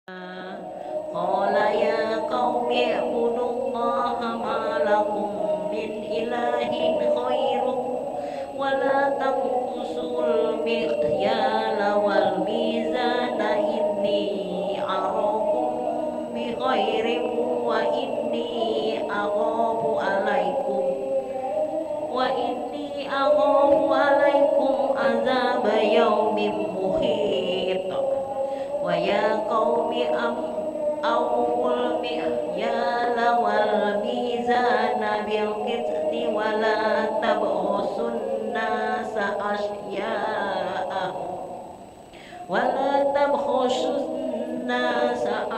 قال يا قوم اعبدوا الله ما لكم من إله غيره ولا تنقصوا المكيال والميزان إني أراكم بخير وإني أخاف عليكم عذاب يوم محيط ويا قوم أوفوا المكيال والميزان بالقسط ولا تبخسوا الناس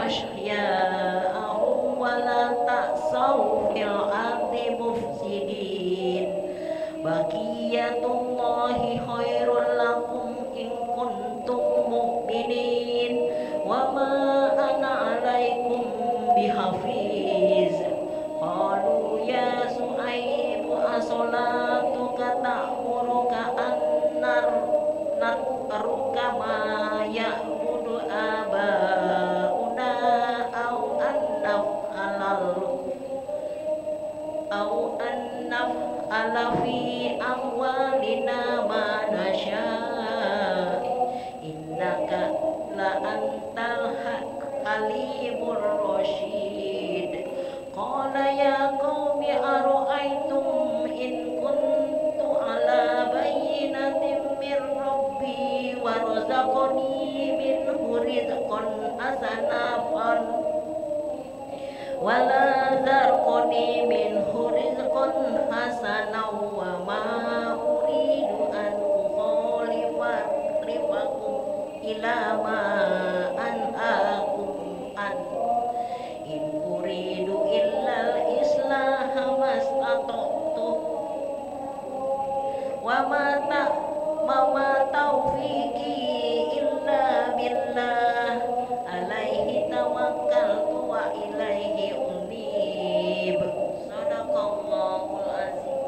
أشياءهم ولا تعثوا في الأرض مفسدين بقية الله خير لكم إن كنتم مؤمنين وما أنا عليكم بحفيظ قالوا يا شعيب أصلاتك تأمرك أن نترك ما يعبد آباؤنا أو أن نفعل في أموالنا ما نشاء إنك لأنت الحليم الرشيد قال يا قوم أرأيتم إن كنت على بينة من ربي ورزقني منه رزقا حسنا ولا ذرقني منه رزقا حسنا وما أريد أن أخالفكم إلى ما أنهاكم عنه إن أريد إلا الإصلاح ما استطعت وما توفيقي إلا بالله عليه توكلت وإليه أنيب صدق الله العظيم.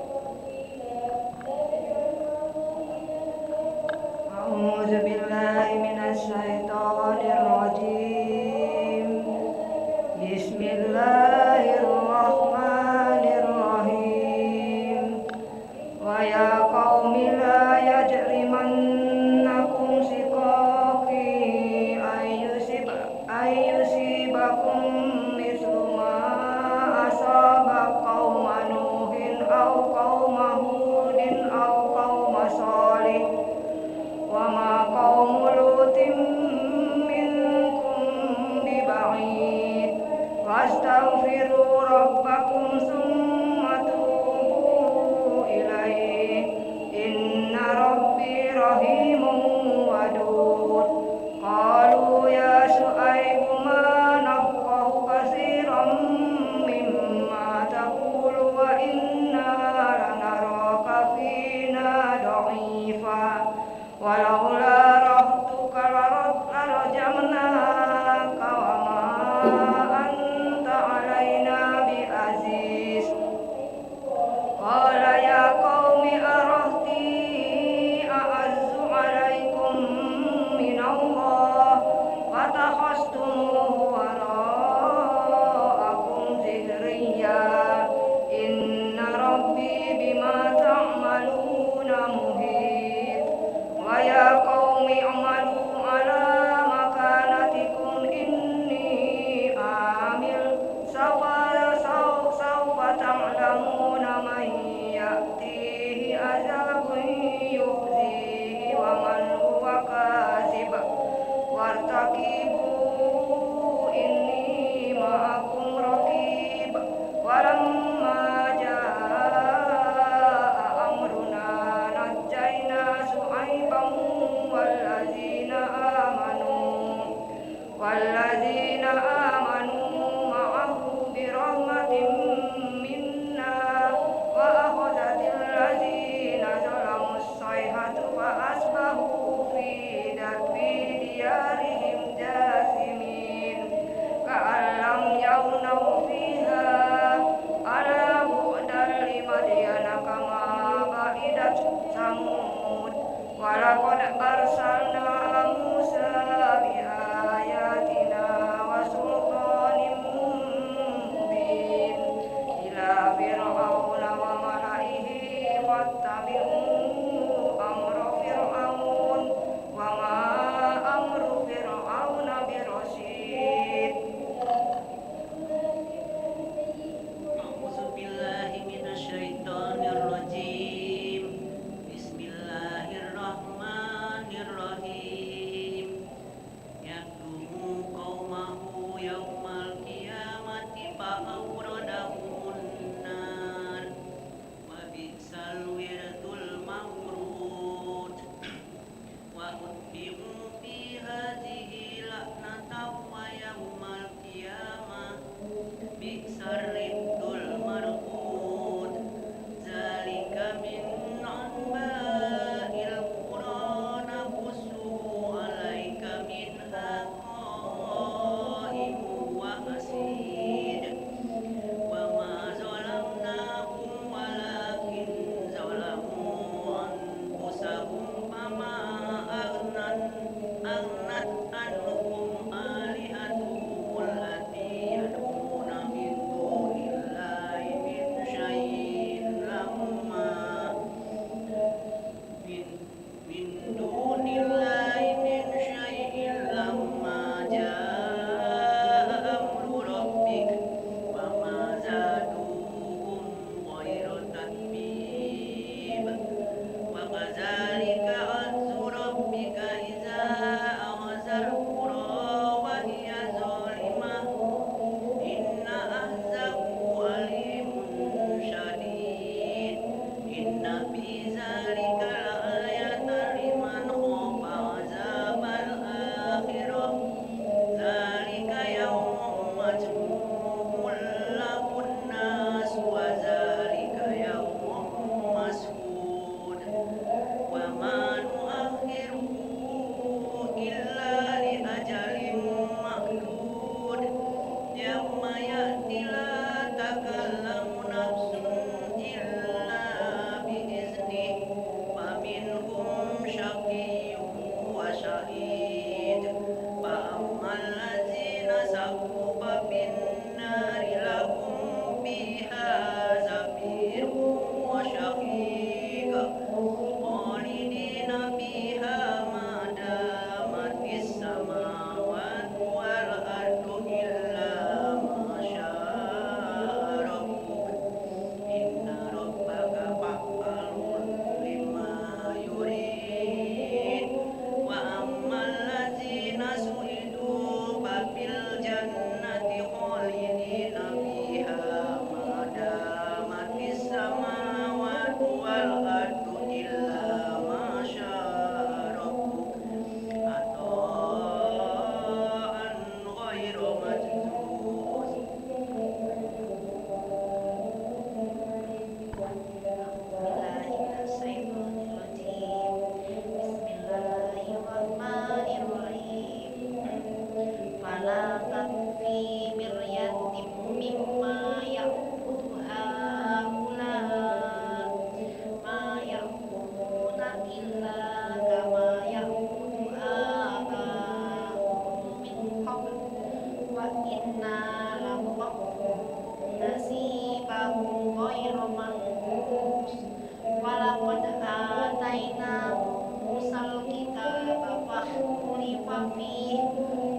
أعوذ بالله من الشيطان الرجيم بسم الله الرحمن الرحيم ويا قوم لا يجرمنكم شقاقي أن يصيبكم مثل ما أصاب قوم نوح أو قوم هود أو قوم صالح وما قوم لوط منكم ببعيد واستغفروا ربكم ثم توبوا إليه إن ربي رحيم ودود قالوا يا شعيب ما نفقه كثيرا مما تقول وإنا لنراك فينا ضعيفا ولولا رهطك لرجمناك وما أنت علينا بعزيز قال يا قوم أرهطي أعز عليكم من الله واتخذتموه وراءكم ظهريا إن ربي بما تعملون محيط ويا قوم اعملوا على مكانتكم إني عامل سوف تعلمون من يأتيه عذاب يخزيه ومن هو كاذب وارتقبوا إني معكم رقيب ولما جاء أمرنا نجينا شعيبا والذين آمنوا معه برحمة منا وأخذت الذين ظلموا الصيحة فأصبحوا في ديارهم جاثمين كأن لم يغنوا فيها ألا بعدا لمدين كما بعدت ثمود ولقد أرسلنا موسى بآياتنا dunillahi min syai'in lamma jaa amru rabbik wa ma zaduhum ghairu tatbib wa kadzalika akhzu rabbika idza akhazal qura wa hiya zalimah inna ahzahu alimun syadid inna fi zalika la'ayatan liman khafa azabal akhirah zalika yawmun majmu'un lahun nas wa zalika yawmun mashhud wa ma nu'akhiruhu illa li ajalin ma'dud yawma ya'ti la takallamu nafsun illa bi'iznih wa minhum syaqiyyun wa sa'id fa ammal ladzina saqu fa fin nari lahum fiha zafirun wa shaqiq khalidina fiha ma damatis samawati wal ardu illa ma syaa rabbuk inna rabbaka fa'alun lima yurid wa ammal ladzina su'idu fa fil jannati khalidina fiha ma damatis samawati wal ardu illa ma syaa rabbuk ata'an ghairu majzuz. Bismillahirrahmanirrahim. Fala taku fi miryatin mimma ya'budu haula ma ya'buduna illa kama ya'budu aba'uhum min qabl wa inna lamaqum nasibahum ghairu manqus walaqad atayna Musal kitaba fakhtulifa fihi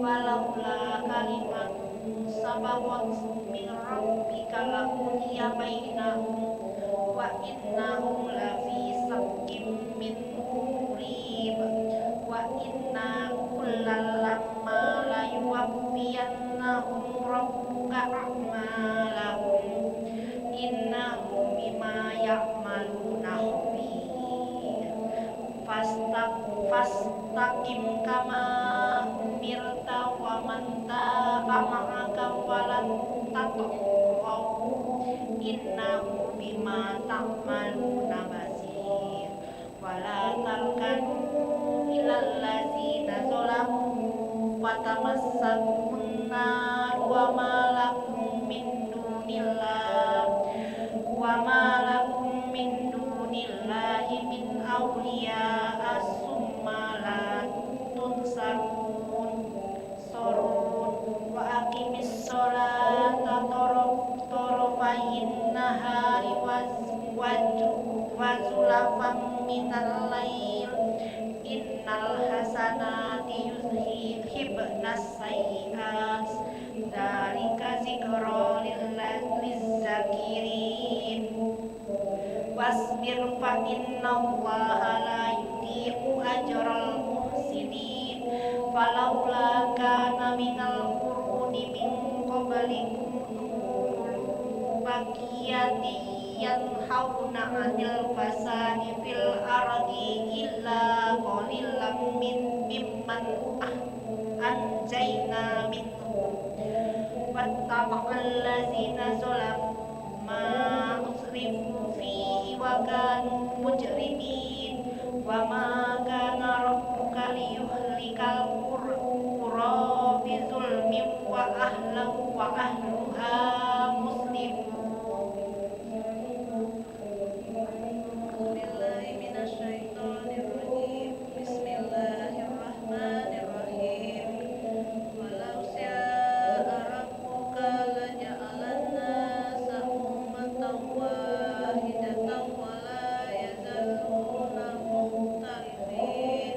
walaula kalimatun sabaqat min rabbika laqudiya bainahum wa innahum lafi shakkin minhu murib wa inna kullal lamma la yuwaffiyannahum rabbuka a'malahum innahu bima ya'maluna khabir fastaqim kama umirta wa man taba ma'aka walan tatghaw innahu bima ta'maluna basir wala tarkanu ilal ladzina zalamu fatamassakumun nar wa ma lakum min dunillahi min awliya summa la tunsarun wa aqimis sholata torofayin nahari wa zulafam minal lail innal hasanati yuzhibnas sayyi'at dzalika zikra lizzakirin wasbir fa innallaha la yudhi'u ajral muhsinin falaula kana minal quruni min qablikum ulul baqiyati yanhauna 'anil fasadi fil ardi illa qalilan mimman anjayna minhum wattaba'al ladzina zalamu ma usrifu fihi wa kanu mujrimin wa ma kana rabbuka liyuhlikal qura bi zulmin wa ahluha muslimun. Bismillahirrahmanirrahim. Walau syaa rabbuka laja'alan nasa ummatan wahidatan wa la yazaluna mukhtalifin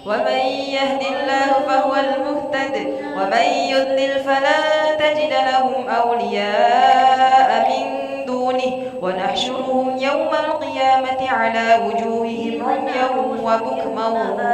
ومن يهد الله فهو المهتد ومن يضلل فلن تجد لهم أولياء من دونه ونحشرهم يوم القيامة على وجوههم عميا وبكما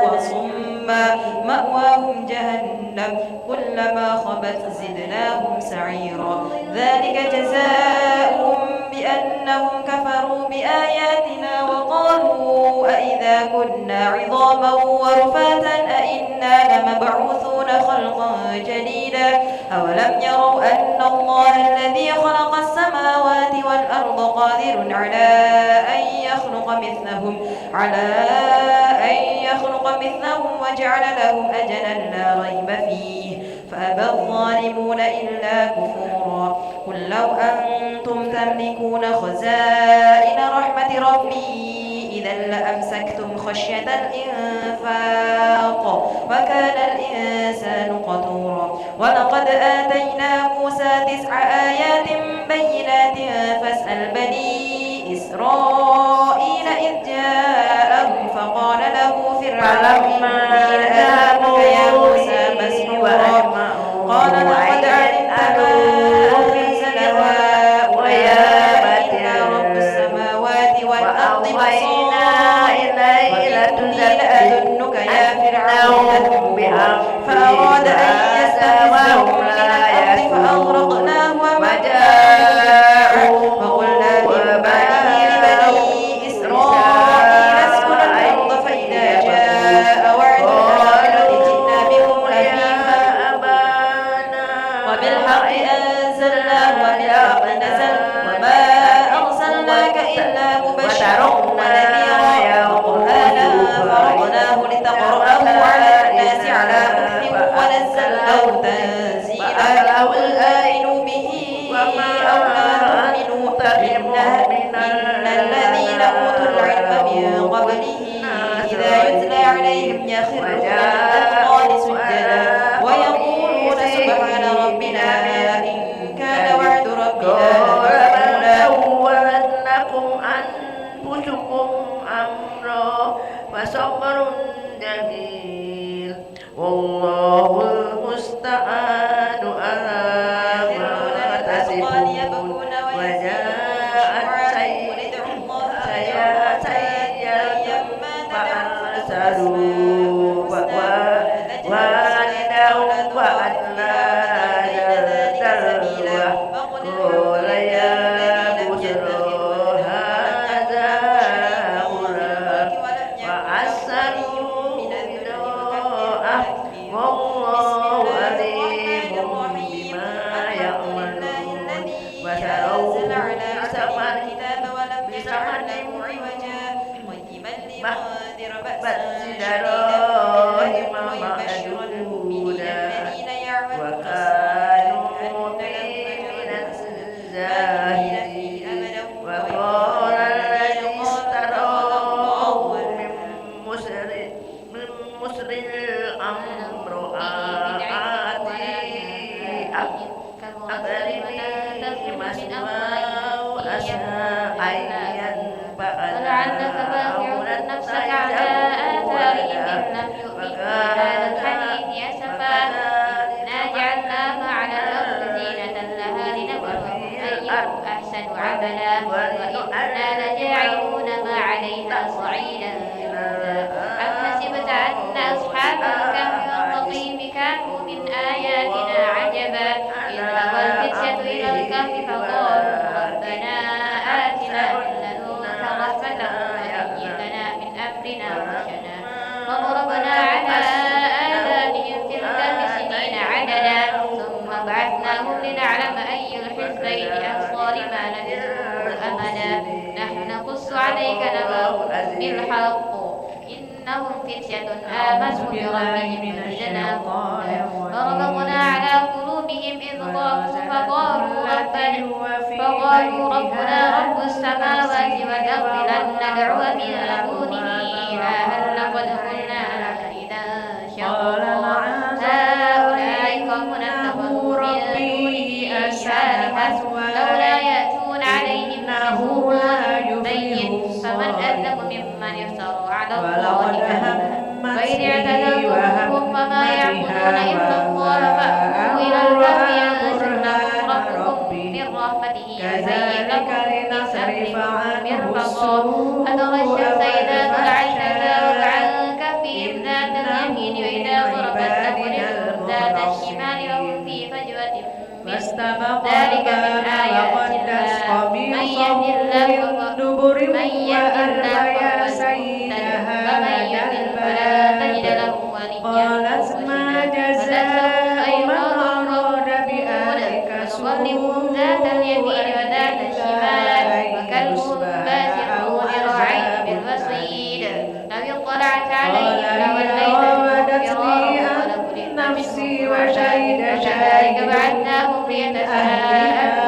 وصما مأواهم جهنم كلما خبت زدناهم سعيرا ذلك جزاؤهم بأنهم كفروا بآياتنا وقالوا أئذا كنا عظاما ورفاتا أئنا لمبعوثون خلقا جديدا أولم يروا أن الله الذي خلق السماوات والأرض قادر على أن يخلق مثلهم وجعل لهم أجلا لا ريب فيه فأبى الظالمون إلا كفورا قل لو أنتم تملكون خزائن رحمة ربي إذا لأمسكتم خشية الإنفاق وكان الإنسان قتورا ولقد آتينا موسى 9 آيات بينات فاسأل بني إسرائيل إذ جاءهم فقال له فرعون إني لأظنك يا موسى مسحورا قال لقد علمت ما أنزل هؤلاء إلا رب السماوات والأرض لأظنك يا فرعون فأراد أن يستفزهم من الأرض فأغرقناه ومن جاءه فقلنا لبني إسرائيل اسكنوا الأرض فإذا جاء وعد الآخرة جئنا بكم لفيفا وبالحق أنزلناه وبالحق نزل وما أرسلناك إلا مبشرا ونذيرا وقرآنا فرقناه لتقرأه على الناس على مكث ونزلناه تنزيلا قل آمنوا به أو لا تؤمنوا إن الذين أوتوا العلم من قبله إذا يتلى عليهم يخرون للأذقان سجدا ويقولون سبحان ربنا إن كان وعد ربنا لكم أنفسكم أمرا فصبر جميل والله المستعان على ما تصفون وجاءت سيئة فأرسلوا والدا وأدنى سبيلا قال يا بشرى هذا غلام وعسروا بداءه والله عليم بما يعملون وشروا بثمن بأس دراهم معدودا وكانوا فيه من الزاهدين وقال الذي اشتراه من مصر الأمر آتي أقربي مثواه أسى أن ينفعنا أو نتخذه آثارهم إن لم يؤمنوا بهذا الحديث أسفا إنا جعلناها على الأرض زينة لها لنبلوهم أيهم أحسن عملا وإنا لجاعلون ما عليها صعيدا أم حسبت أن أصحاب الكهف والرقيم كانوا من آياتنا عجبا إذ أوى الفتية إلى الكهف فقالوا ربنا آتنا من لدنك رحمة وهيئ لنا من أمرنا رشدا فضربنا على آذانهم في الكهف سنين عددا ثم بعثناهم لنعلم أي الحزبين أحصى لما لبثوا أمدا نحن نقص عليك نبأهم بالحق إنهم فتية آمنوا بربهم فزدناهم هدى وربطنا على قلوبهم إذ ضاقوا فقالوا ربنا رب السماوات والأرض لن ندعو من دونه إلها لقد قلنا إذا شططا هؤلاء قومنا اتخذوا من دونه آلهة لولا يأتون عليهم بسلطان بين فمن أظلم ممن افترى على الله كذبا فإن اعتزلتموهم وما يعبدون إلا الله فأووا إلى الكهف ينشر لكم ربكم من رحمته ويهيئ لكم من أمركم مرفقا فترى الشمس إذا طلعت تزاور عن كهفهم ذات اليمين وإذا غربت تقرضهم ذات الشمال وهم في فجوة ذلك من آيات الله من يهد الله فهو المهتد ومن يضلل فلا تجد له وليا ونقلبهم ذات اليمين وذات الشمال وكلبهم باسط ذراعيه بالوصيد لو اطلعت عليهم لوليت فرارا ولملئت منهم وكذلك بعثناهم ليتساءلوا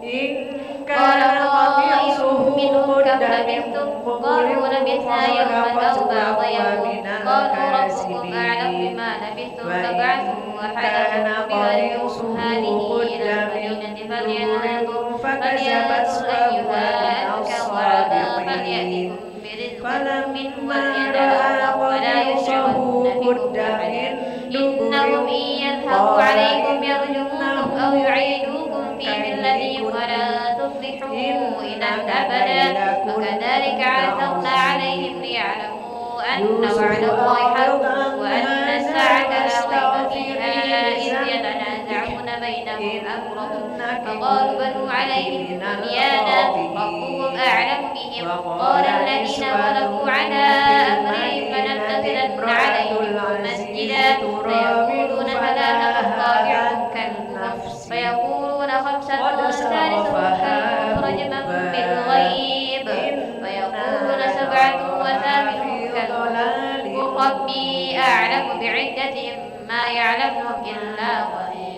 بينهم قال قائل منهم كم لبثتم قالوا لبثنا يوما أو بعض يوم قالوا ربكم أعلم بما لبثتم فابعثوا أحدهم بورقكم هذه إلى المدينة فلينظروا أيها أزكى طعاما فليأتكم برزق منه وليدعوا ولا يشعرن بكم أحدا إنهم إن يظهروا عليكم يرجموكم أو يعيدوكم في ملتهم ولا تفلحوا إذا أبدا وكذلك عثرنا عليهم ليعلموا أن وعد الله حق وأن الساعة لا ريب فيها إذ يتنازعون بينهم أمرهم فقالوا بنوا عليهم بنيانا ربهم أعلم بهم قال الذين غلبوا على أمرهم لنتخذن عليهم مسجدا فيقولون ثلاثة رابع كلبهم فيقولون خمسة سادسهم كلبهم رجما بالغيب فيقولون سبعة وثامنهم كلبهم قل ربي أعلم بعدتهم ما يعلمهم إلا قليل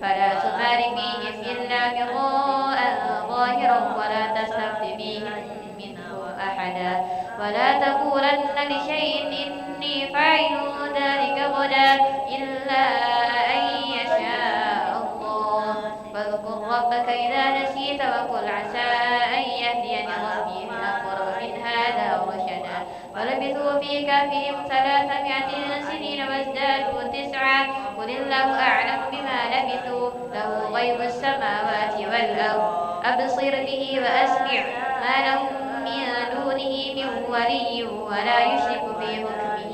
فلا تمار فيهم إلا مراء ظاهرا ولا تستفت فيهم منهم أحدا ولا تقولن لشيء إني فاعل ذلك غدا إلا أن يشاء الله واذكر ربك إذا نسيت وقل عسى أن يهديني ربي أقرب من هذا رشدا ولبثوا في كهفهم 300 سنين وازدادوا 9 قل الله أعلم بما لبثوا له غيب السماوات والأرض أبصر به وأسمع ما لهم من دونه من ولي ولا يشرك في حكمه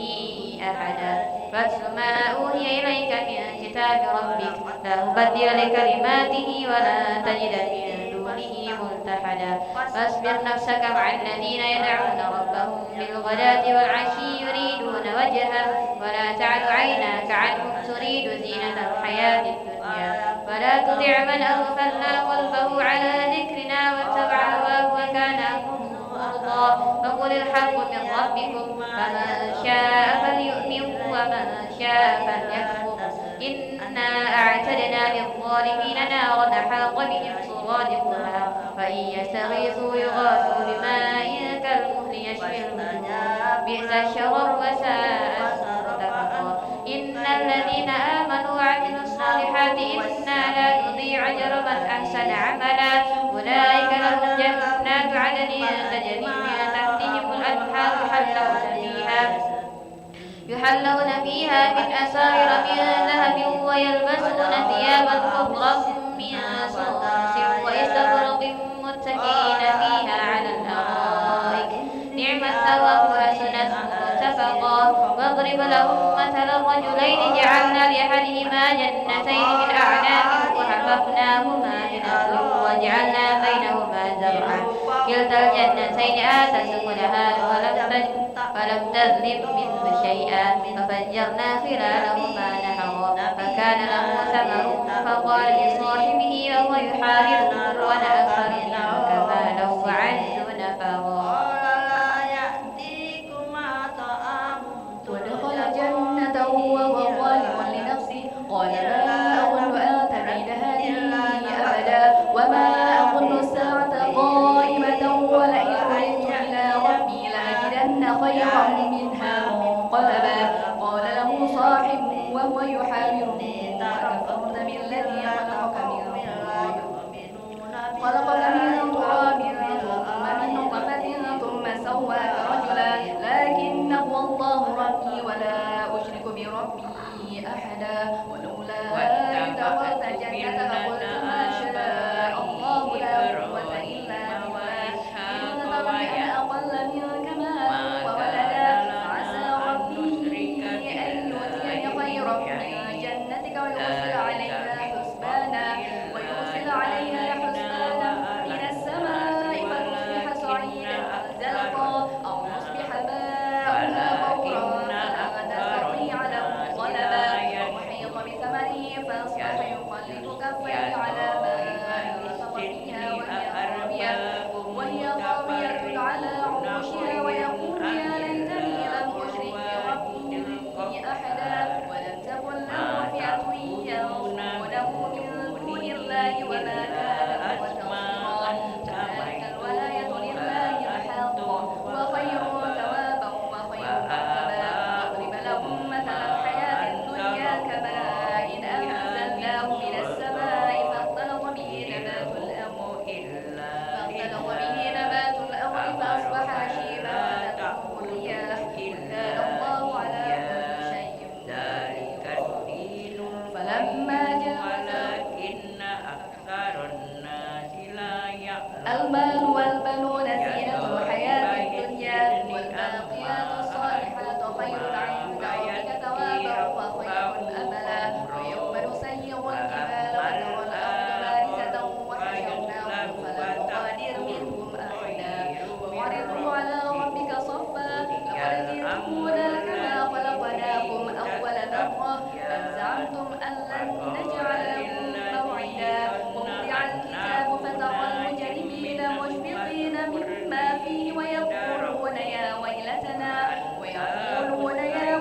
أحدا فاتل ما أوحي إليك من كتاب ربك لا مبدل لكلماته ولا تجد من دونه ملتحدا فاصبر نفسك مع الذين يدعون ربهم بالغداة والعشي يريدون وجهه ولا تعد عيناك عنهم تريد زينة الحياة الدنيا ولا تطع من أغفلنا قلبه على ذكرنا واتبع هواه وكان أمره فرطا فقل الحق من ربكم فمن شاء فليؤمن ومن شاء فليكفر إنا أعتدنا للظالمين نارا أحاط بهم سرادقها فإن يستغيثوا يغاثوا بماء كالمهل يشوي الوجوه بئس الشراب وساءت مرتفقا إن الذين آمنوا وعملوا الصالحات إنا لا نضيع أجر من أحسن عملا أولئك لهم جنات عدن تجري من تحتهم الأنهار يحلون فيها من أساور من ذهب ويلبسون ثيابا خضرا من سندس واستبرق متكئين فيها على الأرائك نعم الثواب وحسنت مرتفقا واضرب لهم مثل الرجلين جعلنا لأحدهما جنتين من أعناب وحففناهما بنخل وجعلنا بينهما زرعا كلتا الجنتين آتت أكلها ولم تظلم منه شيئا ففجرنا خلالهما نهرا فكان له ثمر فقال لصاحبه وهو يحاوره وأنا أكثر منك مالا وأعز نفرا ودخل جنته وهو ظالم لنفسه قال ما أظن أن تبيد هذه أبدا وما أظن الساعة قائمة ولئن رددت إلى ربي لأجدن خيرا منها منقلبا قال له صاحبه وهو يحاوره أكفرت بالذي خلقك من تراب ثم من نطفة ثم سواك رجلا لكن هو الله رب ربي أحدا ولولا إذ دخلت الجنة فقلت ما شاء الله لا قوة إلا بالله إن ترني أنا أقل منك مالا وولدا فعسى ربي أن يؤتيني خيرا من جنتك ويرسل عليها حسبانا من السماء فتصبح صعيدا زلقا أو يصبح ماؤها غورا فلا تستطيع له طلبا وأحيط بثمره فأصبح يقلب كفيه على ما أنفق فيها وهي خاوية على عروشها ويقول يا ليتني لم أشرك بربي أحدا ولم تكن له فئة ينصرونه من دون الله وما كان له نصيرا ذلك الولاية لله الحق وخير ثوابا وخير عقبا واضرب لهم مثل الحياة الدنيا كماء أنزلناه من السماء فاختلط به نبات الأرض فأصبح هشيما فتذروه الرياح وكان الله على كل شيء قدير فلما ولكن أكثر الناس لا يعلمون المال والبنون زينة الحياة الدنيا والباقيات الصالحات خير عند ربك ثوابا وخير أملا ويوم نسير الجبال وترى الأرض بارزة وحشرناهم فلم نغادر منهم أحدا وعرضوا على ربك صفا لقد جئتمونا كما خلقناكم أول مرة بل زعمتم أن لن نجعل لكم موعدا ووضع الكتاب فترى المجرمين مشفقين مما فيه ويقولون يا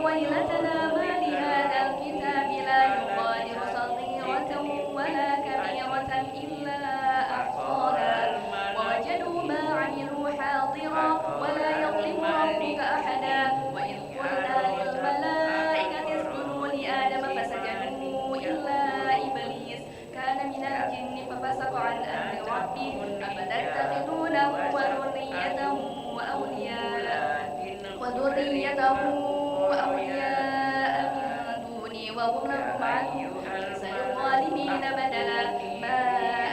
ويلتنا ما لهذا الكتاب لا يغادر صغيرة ولا كبيرة إلا أحصاها ووجدوا ما عملوا حاضرا ولا يظلم ربك أحدا وإذ قلنا للملائكة اسجدوا لآدم فسجدوا إلا إبليس كان من الجن ففسق عن أمر ربه أفتتخذونه وذريته أولياء من دوني وهم لكم عدو بئس للظالمين بدلا ما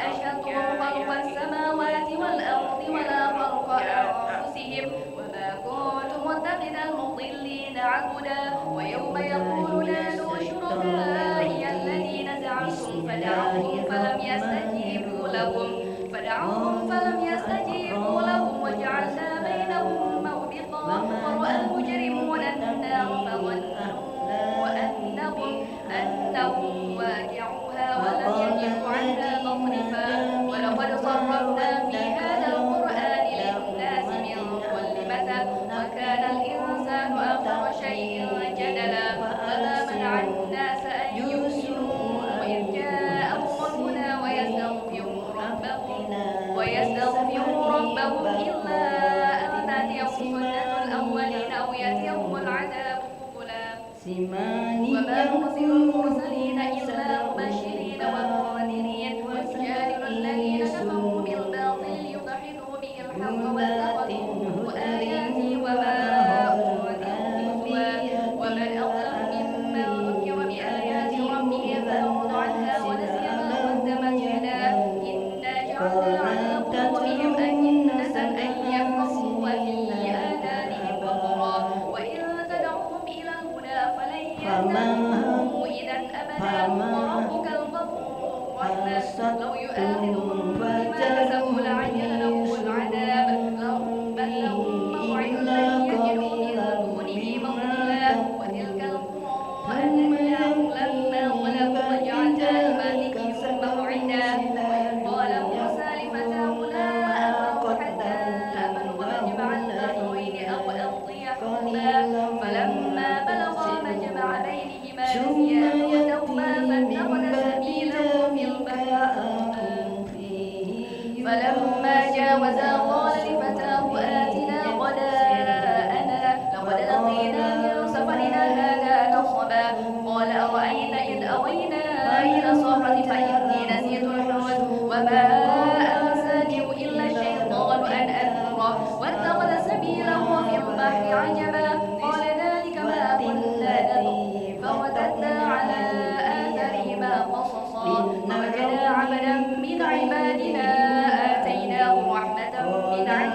أشهدتهم خلق السماوات والأرض ولا خلق أنفسهم وما كنت متخذ المضلين عبدا ويوم يقول نادوا شركائي الذين زعمتم فدعوهم فلم يستجيبوا لهم وجعلنا بينهم موبقا ورأى المجرمون النار فظنوا أنهم واقعوها ولم يجدوا عنها مصرفا ولقد صرفنا في هذا القرآن للناس من كل مثل وكان الإنسان أكثر شيء جدلا فما منع الناس أن يؤمنوا إذ جاءهم ربنا ويستغفروا ربهم إلا أن تأتيهم سنة الأولين أو يأتيهم العذاب قبلا وما نرسل المرسلين إلا مبشرين ومنذرين ويجادل الذين كفروا بالباطل ليدحضوا به الحق واتخذوا آياتي وما أنذروا هزوا ومن أظلم ممن ذكر بآيات ربه فأعرض عنها ونسي ما قدمت يداه إنا جعلنا على قلوبهم أكنة أن يفقهوا وفي آذانهم وقرا وإن تدعوهم إلى الهدى فلن يهتدوا إذا أبدا وربك الغفور الرحيم لو يؤاخذهم بما كسبوا لعجل لهم العذاب بل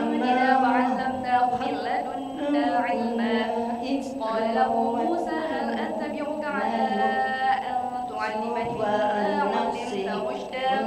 عندنا وعلمناه من لدنا علما إذ قال له موسى هل أتبعك على أن تعلمني مما علمت رشدا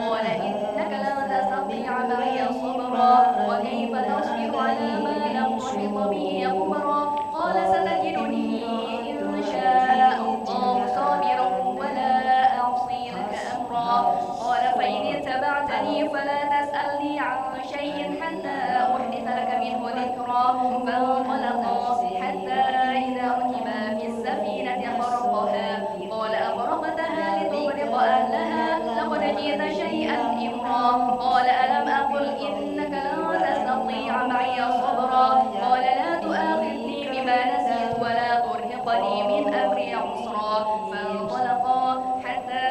قال إنك لن تستطيع معي صبرا وكيف تصبر على ما لم تحط به خبرا قال ستجدني إن شاء الله صابرا ولا أعصي لك أمرا قال فإن اتبعتني فلا تسألني عن شيء حتى أحدث لك منه ذكرا فانطلقا حتى إذا ركبا في السفينة خرقها قال أخرقتها لتغرق أهلها لقد جئت شيئا إمرا قال ألم أقل إنك لن تستطيع معي صبرا قال لا تؤاخذني بما نسيت ولا ترهقني من أمري عسرا فانطلقا حتى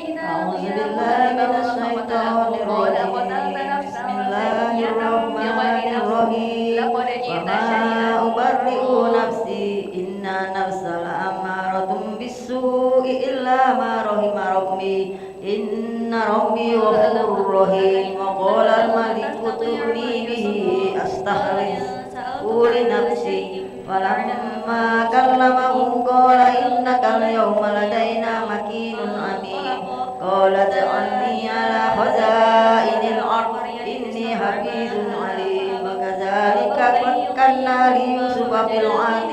إذا أعوذ بالله من الشيطان الرجيم بسم الله الرحمن الرحيم وما أبرئ نفسي إن النفس لأمارة بالسوء إلا ما رحم ربي إن ربي غفور رحيم وقال الملك ائتوني به أستخلصه لنفسي فلما كلمه قال إنك اليوم لدينا مكين أمين قال اجعلني على خزائن الأرض إني حفيظ عليم وكذلك مكنا ليوسف في الأرض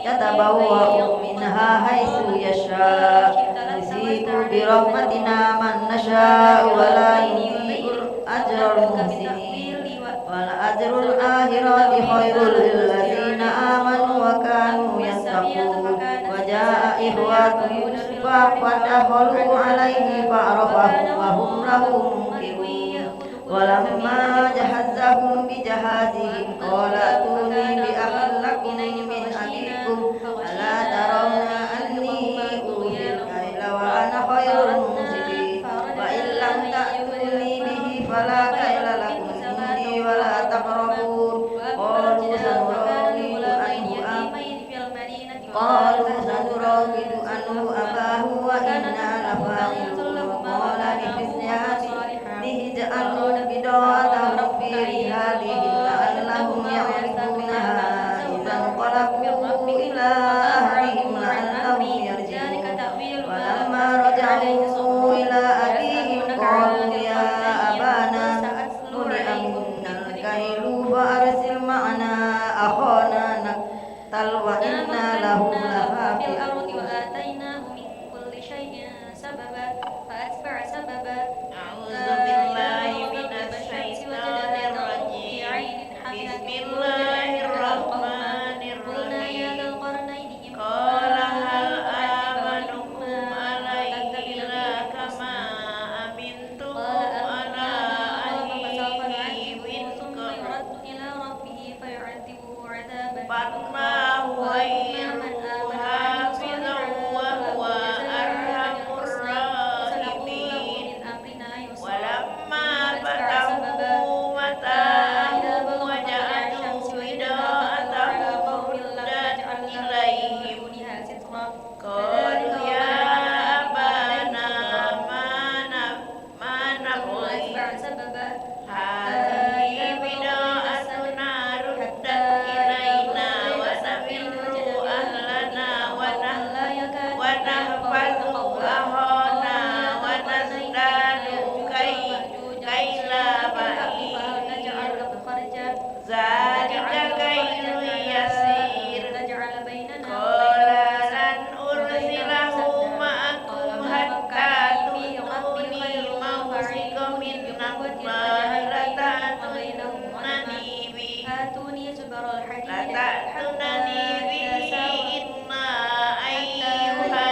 يتبوأ منها حيث يشاء نصيب برحمتنا من نشاء ولا نضيع أجر المحسنين ولأجر الآخرة خير للذين آمنوا وكانوا يتقون وجاء إخوة يوسف فدخلوا عليه فعرفهم وهم له منكرون ولما جهزهم بجهازهم قال ائتوني بأخ لكم من أبيكم ألا ترون أني أوفي الكيل وأنا خير المنزلين وإن لم تأتوني به فلا كيل لكم عندي ولا تقربون قالوا سنراود عنه أباه وإنا لفاعلون قال لفتيانه اجعلوا بضاعتهم في رحالهم لعلهم يعرفونها إذا انقلبوا إلى أهلهم لعلهم يرجعون ولما رجعوا إلى أبيهم قالوا يا أبانا منع منا الكيل فأرسل معنا أخانا نقتل وإنا له لحافظون وآتيناه من كل شيء سببا فأتبع سببا أعوذ بالله من الشيطان الرجيم بسم الله الرحمن الرحيم قال هل آمنكم عليه إلا كما أمنتم على أخيه من قبل فما هو حافظا وهو أرحم الراحمين ولما فتحوا متاعهم وجعلوا بداءتهم ردت إليهم قالوا يا أبانا ما نبغي هذه بداءتنا ردت إلينا ونمر أهلنا ونحفظ أخانا ونزداد كيل بعير ذلك كيل يسير قال لن أرسله معكم حتى تؤتوني موثقا من الله لتأتونني به إما أيها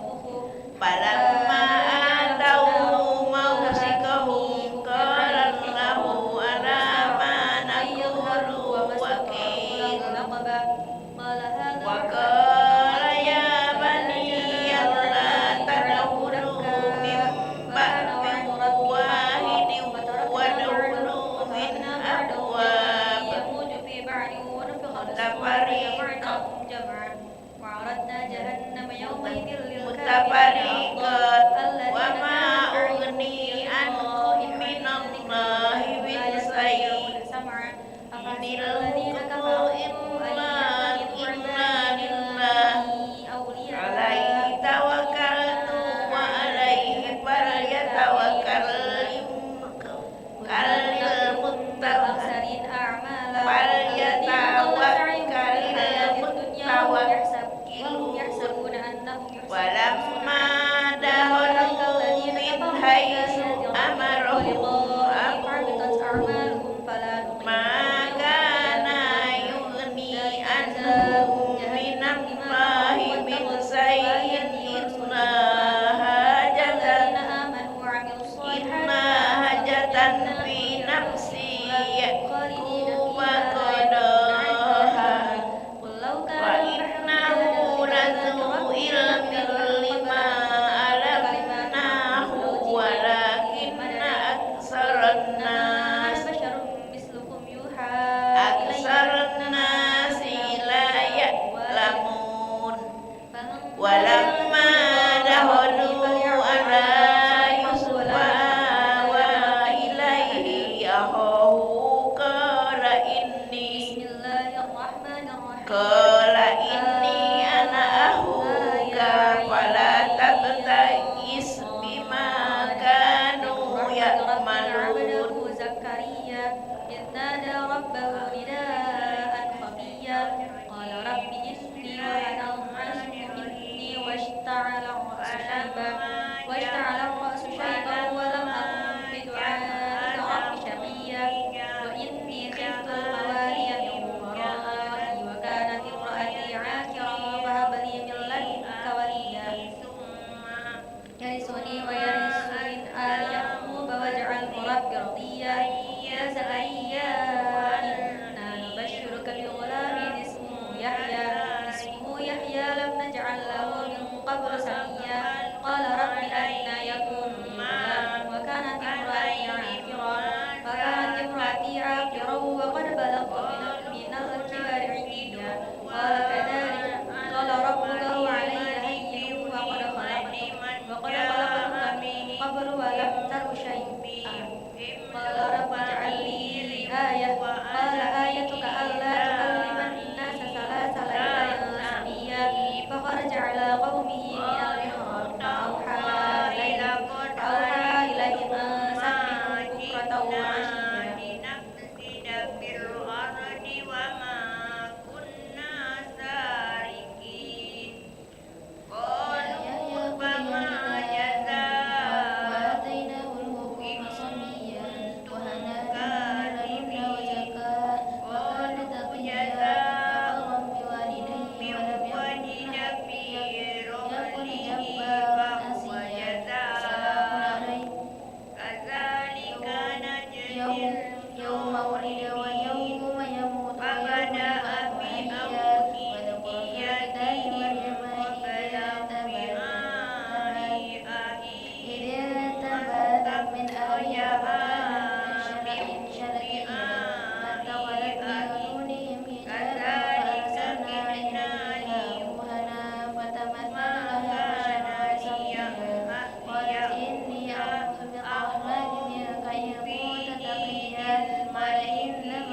بكم فلما آتوه موثقهم قال له ألا ما نقول وكيل وقال يا بني لا تدخلوا من باب واحد وادخلوا من أبواب متفرقات وما أغني عنهم من الله سمعا إن أفحسب الذين الحكم كفروا إلا أن يتخذوا لله أولياء عليه توكلت وعليه فليتوكل المتوكلون بالأخسرين أعمالا الذين ضل سعيهم في الحياة الدنيا وهم يحسبون أنهم يحسنون ولما دخلوا من حيث أمرهم فحبطت أعمالهم فلا ما كان يغني عنهم من الله من شيء إلا حاجة في نفس يعقوب قضاها وإنه لذو علم لما علمناه ولكن أكثر الناس لا يعلمون ولما دخلوا على يوسف وإليه أخاه قال إني أنا أخوك فلا تبتئس بما كانوا يعملون زكريا إذ نادى ربه نداء خفيا قال رب إني وهن العظم مني واشتعل الرأس شيبا ولم أكن بدعائك رب شقيا وإني خفت الموالي من ورائي وكانت امرأتي عاقرا فهب لي من لدنك وليا يرثني ويرث من آل يعقوب واجعله رب رضيا يا زكريا إنا نبشرك بغلام اسمه يحيى لم نجعل له من قبل سميا قال رب أنى يكون لي غلام وكانت امرأتي عاقرا وقد بلغت من الكبر عتيا قال كذلك قال ربك هو علي هين وقد خلقتك من قبل ولم تك شيئا قال رب اجعل لي آية قال آيتك ألا تكلم الناس 3 ليال سويا فخرج على قومه من المحراب فأوحى إليهم أن سبحوا بكرة وعشيا يوم ولد ويوم يموت ويوم يبعث حيا واذكر في الكتاب مريم إذ انتبذت من أهلها من شركهم فاتخذت من دونهم حجابا فأرسلنا إليها روحنا فتمثل لها بشرا سويا قالت إني أعوذ بالرحمن منك إن كنت تقيا قال إنما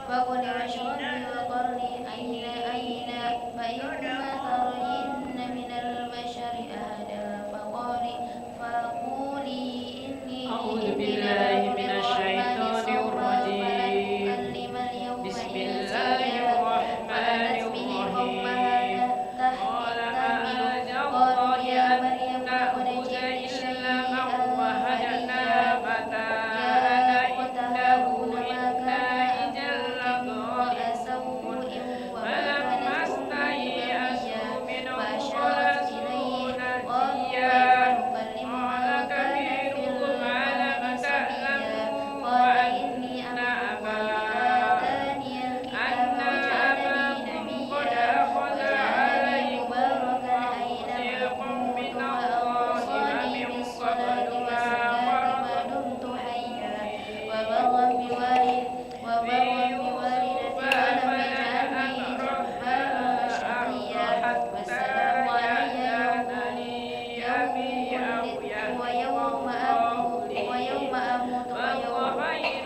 فكلي واشربي وقري عينا فإما ترين من البشر أحدا فقولي إني أعوذ بالله من الشيطان الرجيم. بسم الله الرحمن الرحيم. قال معاذ الله أن نأخذ إلا من وهدنا متاعنا إنه منا إذا لظالمون. فلما استيئسوا منه خلصوا نجيا قال كبيرهم ألم تعلموا وأن أباكم قد أخذ عليكم موثقا من الله من قبل ما فرطتم وبرا بوالدتي ولم يجعلني جبارا شقيا والسلام علي ويوم أموت وهو خير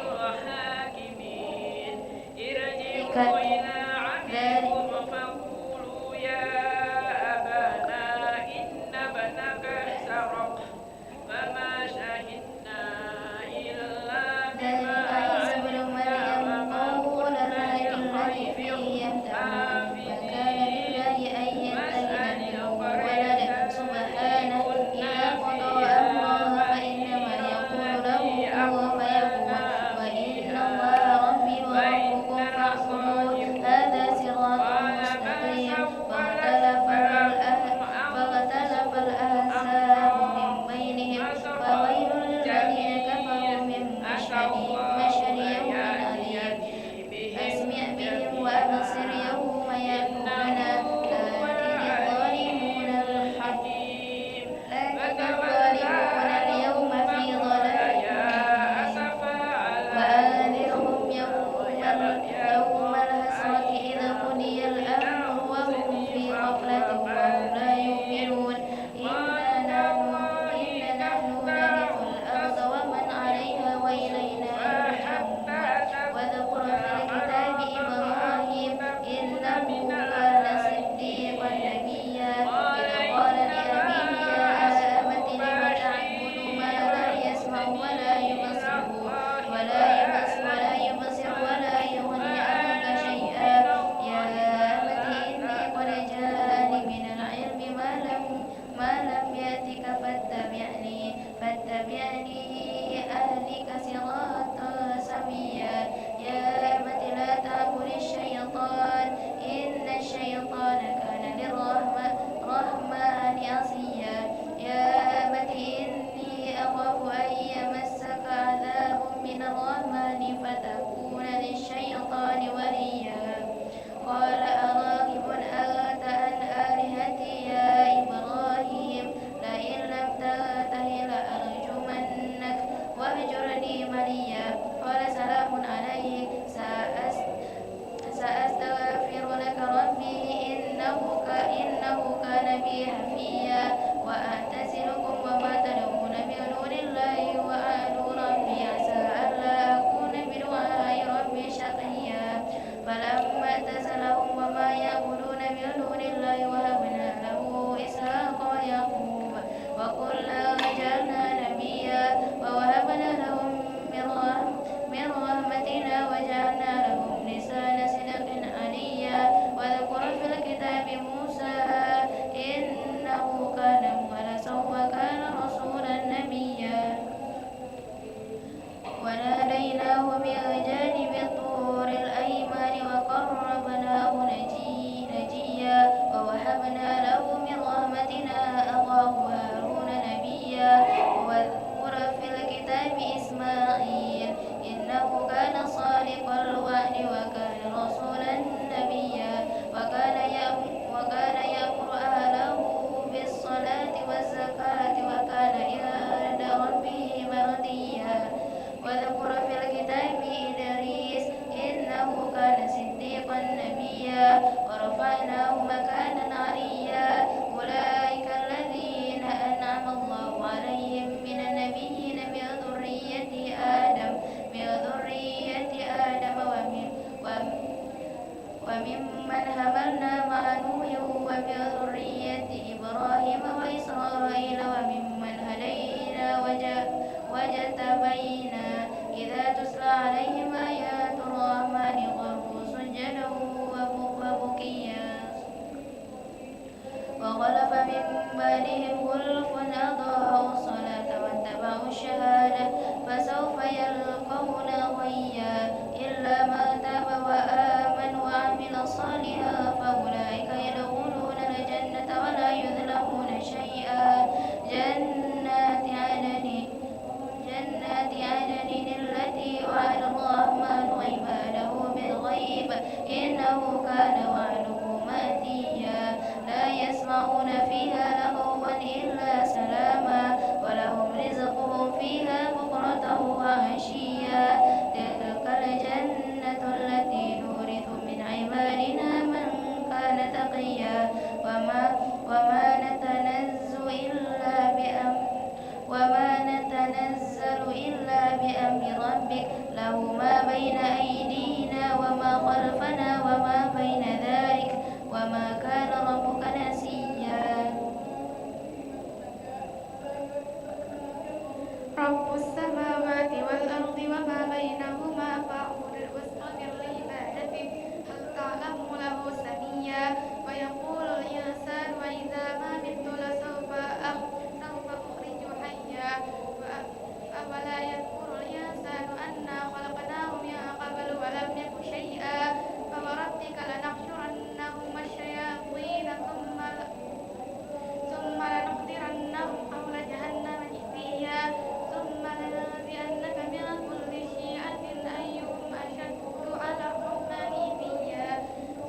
الحاكمين. ارجعوا إلى عبدكم فقولوا يا أبانا إن ابنك سرق فما شهدنا إلا بما ذلك عيسى بن مريم قول الحق الذي فيه يمترون وكان لله أن يتخذ من ولد سبحانه إذا قضى أمرا فإنما يقول له كن فيكون وإن الله ربي وربكم فاعبدوه وممن حملنا مع نوح ومن ذرية إبراهيم وإسرائيل وممن هدينا وجتبينا إذا تتلى عليهم آيات الرحمن خروا سجدا وبكيا وخلف من بعدهم خلف أضاعوا الصلاة واتبعوا الشهادة فسوف يلقون غيا إلا من تاب وآمن وعمل صالحا فأولئك يدخلون الجنة ولا يظلمون شيئا جنات عدن التي وعد الرحمن عباده بالغيب إنه كان وعده مأتيا لا يسمعون فيها لغوا إلا سلاما ولهم رزقهم فيها بكرة وعشيا تلك الجنة التي نورث من عبادنا من كان تقيا وما نتنزل إلا بأمر ربك له ما بين أيدينا وما خلفنا وما بين ذلك وما كان ربك نسيا رب السماوات والأرض وما بينهما فاعبده واصطبر لعبادته هل تعلم له سميا ويقول الإنسان وإذا ما مت لسوف أخرج حيا أولا يذكر الإنسان أنا خلقناه من قبل ولم يك شيئا فوربك لنحشرنهم الشياطين ثم لنحضرنهم حول جهنم جثيا ثم لننبئنك من كل شيعة أيهم أشد على الرحمن عتيا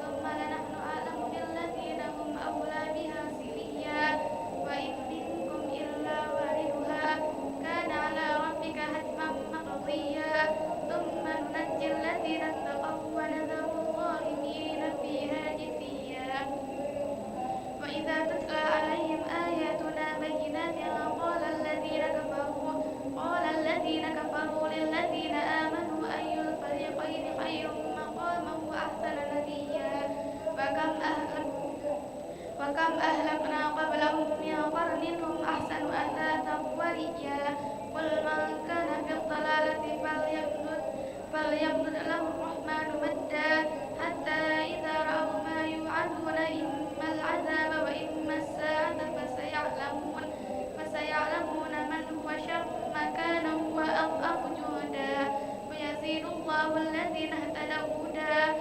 ثم لنحن أعلم بالذين هم أولى بها سليا وإن منكم إلا واردها كان على ربك حتما مقضيا ثم ننجي الذين اتقوا ونذر الظالمين فيها جثيا وإذا تتلى عليهم آياتنا بينات قال الذين كفروا للذين آمنوا أي الفريقين خير مقاما وأحسن نديا وكم أهلكنا قبلهم من قرن هم أحسن أثاثا ورئيا قل من كان في الضلالة فليمدد له الرحمن مدا حتى إذا رأوا ما يوعدون إما العذاب وإما الساعة فسيعلمون من هو شر مكانا وأضعف جهدا ويزيد الله الذين اهتدوا هدى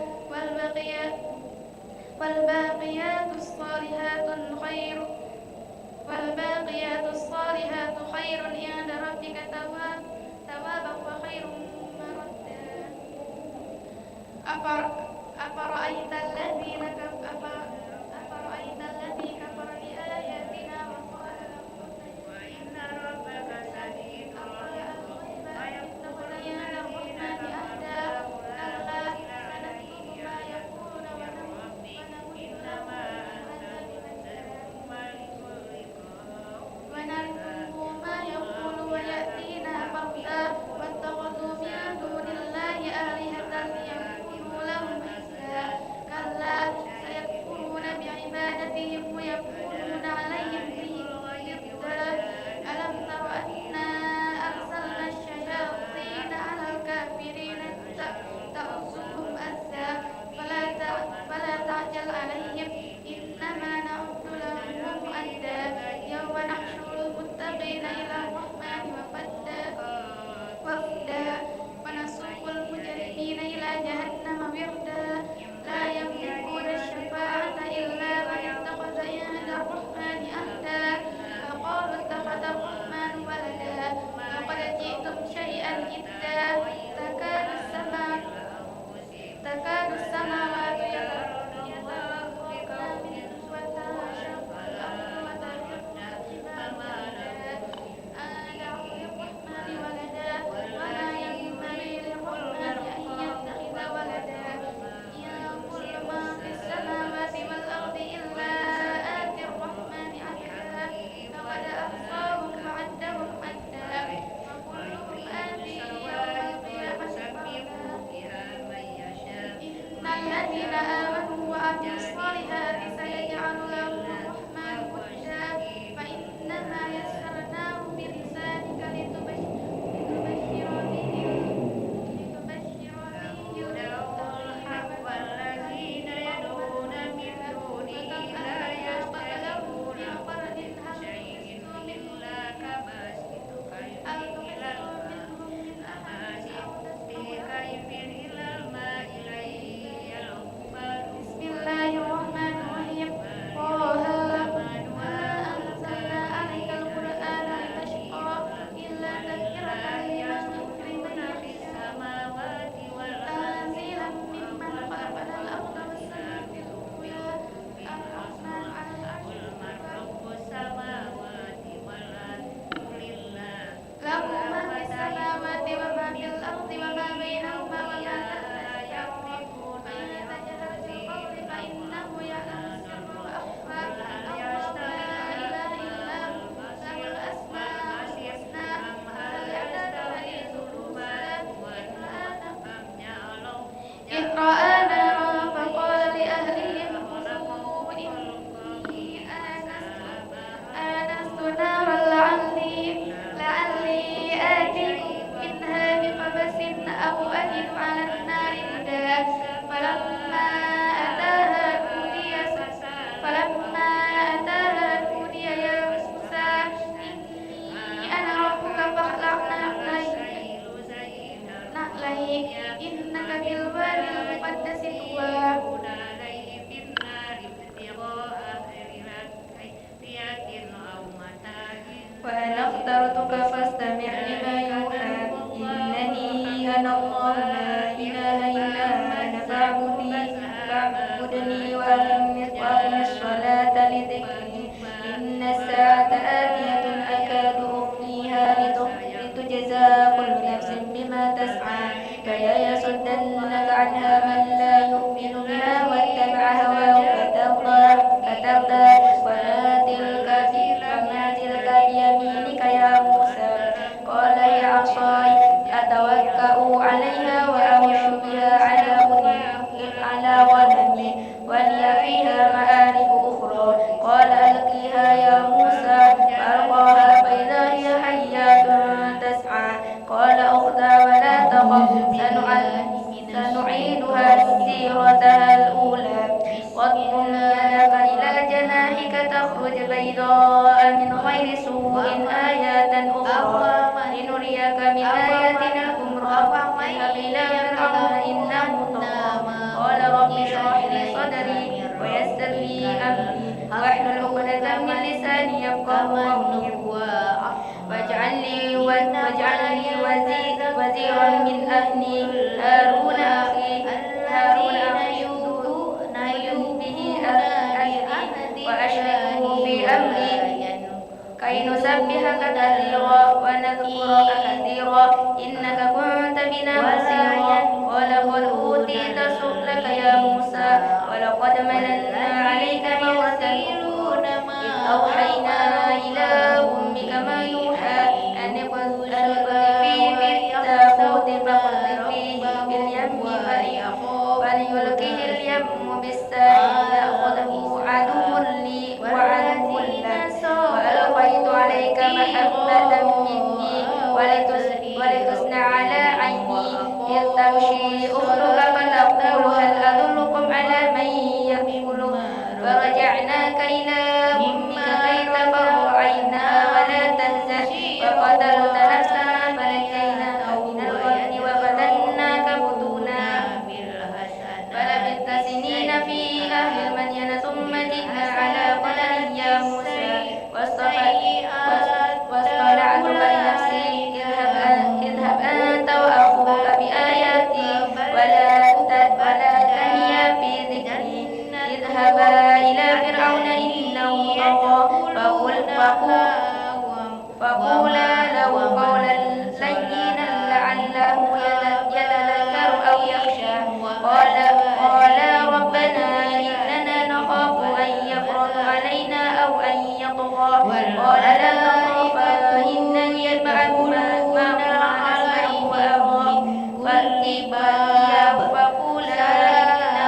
والباقيات الصالحات خير عند ربك ثوابا وخير مردا أفرأيت الذي كفر بآياتنا وقال وإن ربك شديد العقاب ويقول الرحمن أهدى كلا سنكتب ما يقول إنما أنت منذر ونرثه ما يقول ويأتينا فردا واتخذوا من دون الله آلهة ليكونوا لهم عزا كلا سيكفرون بعبادتهم ويكونون عليهم ضدا ألم تر أنا أرسلنا الشياطين على الكافرين تأخذهم أزا فلا تعجل عليهم إنما نعد لهم مؤدا يوم نحشر المتقين إلى الرحمن وفدا ونسوق المجرمين إلى جهنم وردا لا يملكون الشفاعة إلا من اتخذ عند الرحمن عهدا فقالوا اتخذ الرحمن ولدا لقد جئتم شيئا إدا تكاد السماوات يتفطرن منه وتنشق الأرض وتخر الجبال أن دعوا للرحمن ولدا وما ينبغي للرحمن أن يتخذ ولدا إن كل من في السماوات والأرض إلا آتي الرحمن عبدا لقد أحصاهم وعدهم عدا وكلهم آتيه يوم القيامة فردا الذين آمنوا وعملوا الصالحات سيجعل لهم الرحمن ودا فإنما يسرناه بلسانك لتبشر به الحق والذين يدعون من دونه لا يستجيبون شيء إلا كباسط كيف إلى الماء لينفض بسم الله الرحمن الرحيم طه ما أنزلنا عليك القرآن لتشقى إلا تذكرة لمن في السماوات تنزيلا ممن خلق الأرض والسماء الرحمن على العرش من رب السماوات والأرض قل الله له ما في السماوات وما في الأرض وما بينهما وما تحت الشجرة فإن تجهر بالقول فإنه يعلم السر وأخفى الله لا إله إلا هو له الأسماء الحسنى هل يعتذر الظلمات إذ رأى نارا فقال لأهلهم كثوا إني آنست نارا لعلي آتيكم منها بقبس أو أجد على النار هدى فلما أتاها نودي يا موسى إني أنا ربك فاخلع نعليك إنك بالوادي المقدس طوى وأنا اخترتك فاستمع لما يوحى إنني أنا الله لا إله إلا أنا فاعبدني وأقم الصلاة لذكري إن الساعة آتية أكاد أخفيها لتجزى كل نفس بما تسعى فلا يصدنك عنها من لا يؤمن بها واتبع هواه فتردى وما تلك بيمينك يا موسى قال هي عصاي أتوكأ عليها وأهش بها على غنمي ولي فيها مآرب أخرى قال ألقيها يا موسى فألقاها فإذا هي حية تسعى قال أخذها ولا تخف سنعيدها سيرتها الأولى واضم يدك إلى جناحك تخرج بيضاء من غير سوء آيات أخرى لنريك من آياتنا الكبرى اذهب إلى فرعون إنه طغى قال رب اشرح لي صدري ويسر لي أمري واحلل عقدة من لساني يفقهوا قولي واجعل لي وزيرا من أهلي هارون أخي نشد به أمري وأشركه في أمري كي نسبحك كثيرا ونذكرك كثيرا إنك كنت بنا بصيرا قال قد أوتيت سؤلك يا موسى ولقد مننا عليك مرة أخرى إذ أوحينا إلى أمك ما يوحى أن اقذفيه في التابوت فاقذفيه في اليم فليلقه اليم بالساحل يأخذه عدو لي وعدو لك وألقيت عليك محبة مني ولتصنع على عيني إذ تمشي أختك فتقول هل أدلكم على من يكفله فرجعناك إلى أمك كي تقر عينها ولا تهزن وقتلت نفسا فنجيناك من الغم وفتناك فتونا فلبثت سنين في أهل المدينة ثم جئنا على قدر يا موسى واصطنعتك لنفسي اذهب أنت وأخوك بآياتي ولا تنيا في ذكري اذهبا إلى فرعون إنه طغى فقولا له قولا لينا لعله يتذكر أو يخشى قالا ربنا إننا نخاف أن يفرط علينا أو أن يطغى قال لا تخافا إنني معكما أسمع وأرى فأتيا فقولا إنا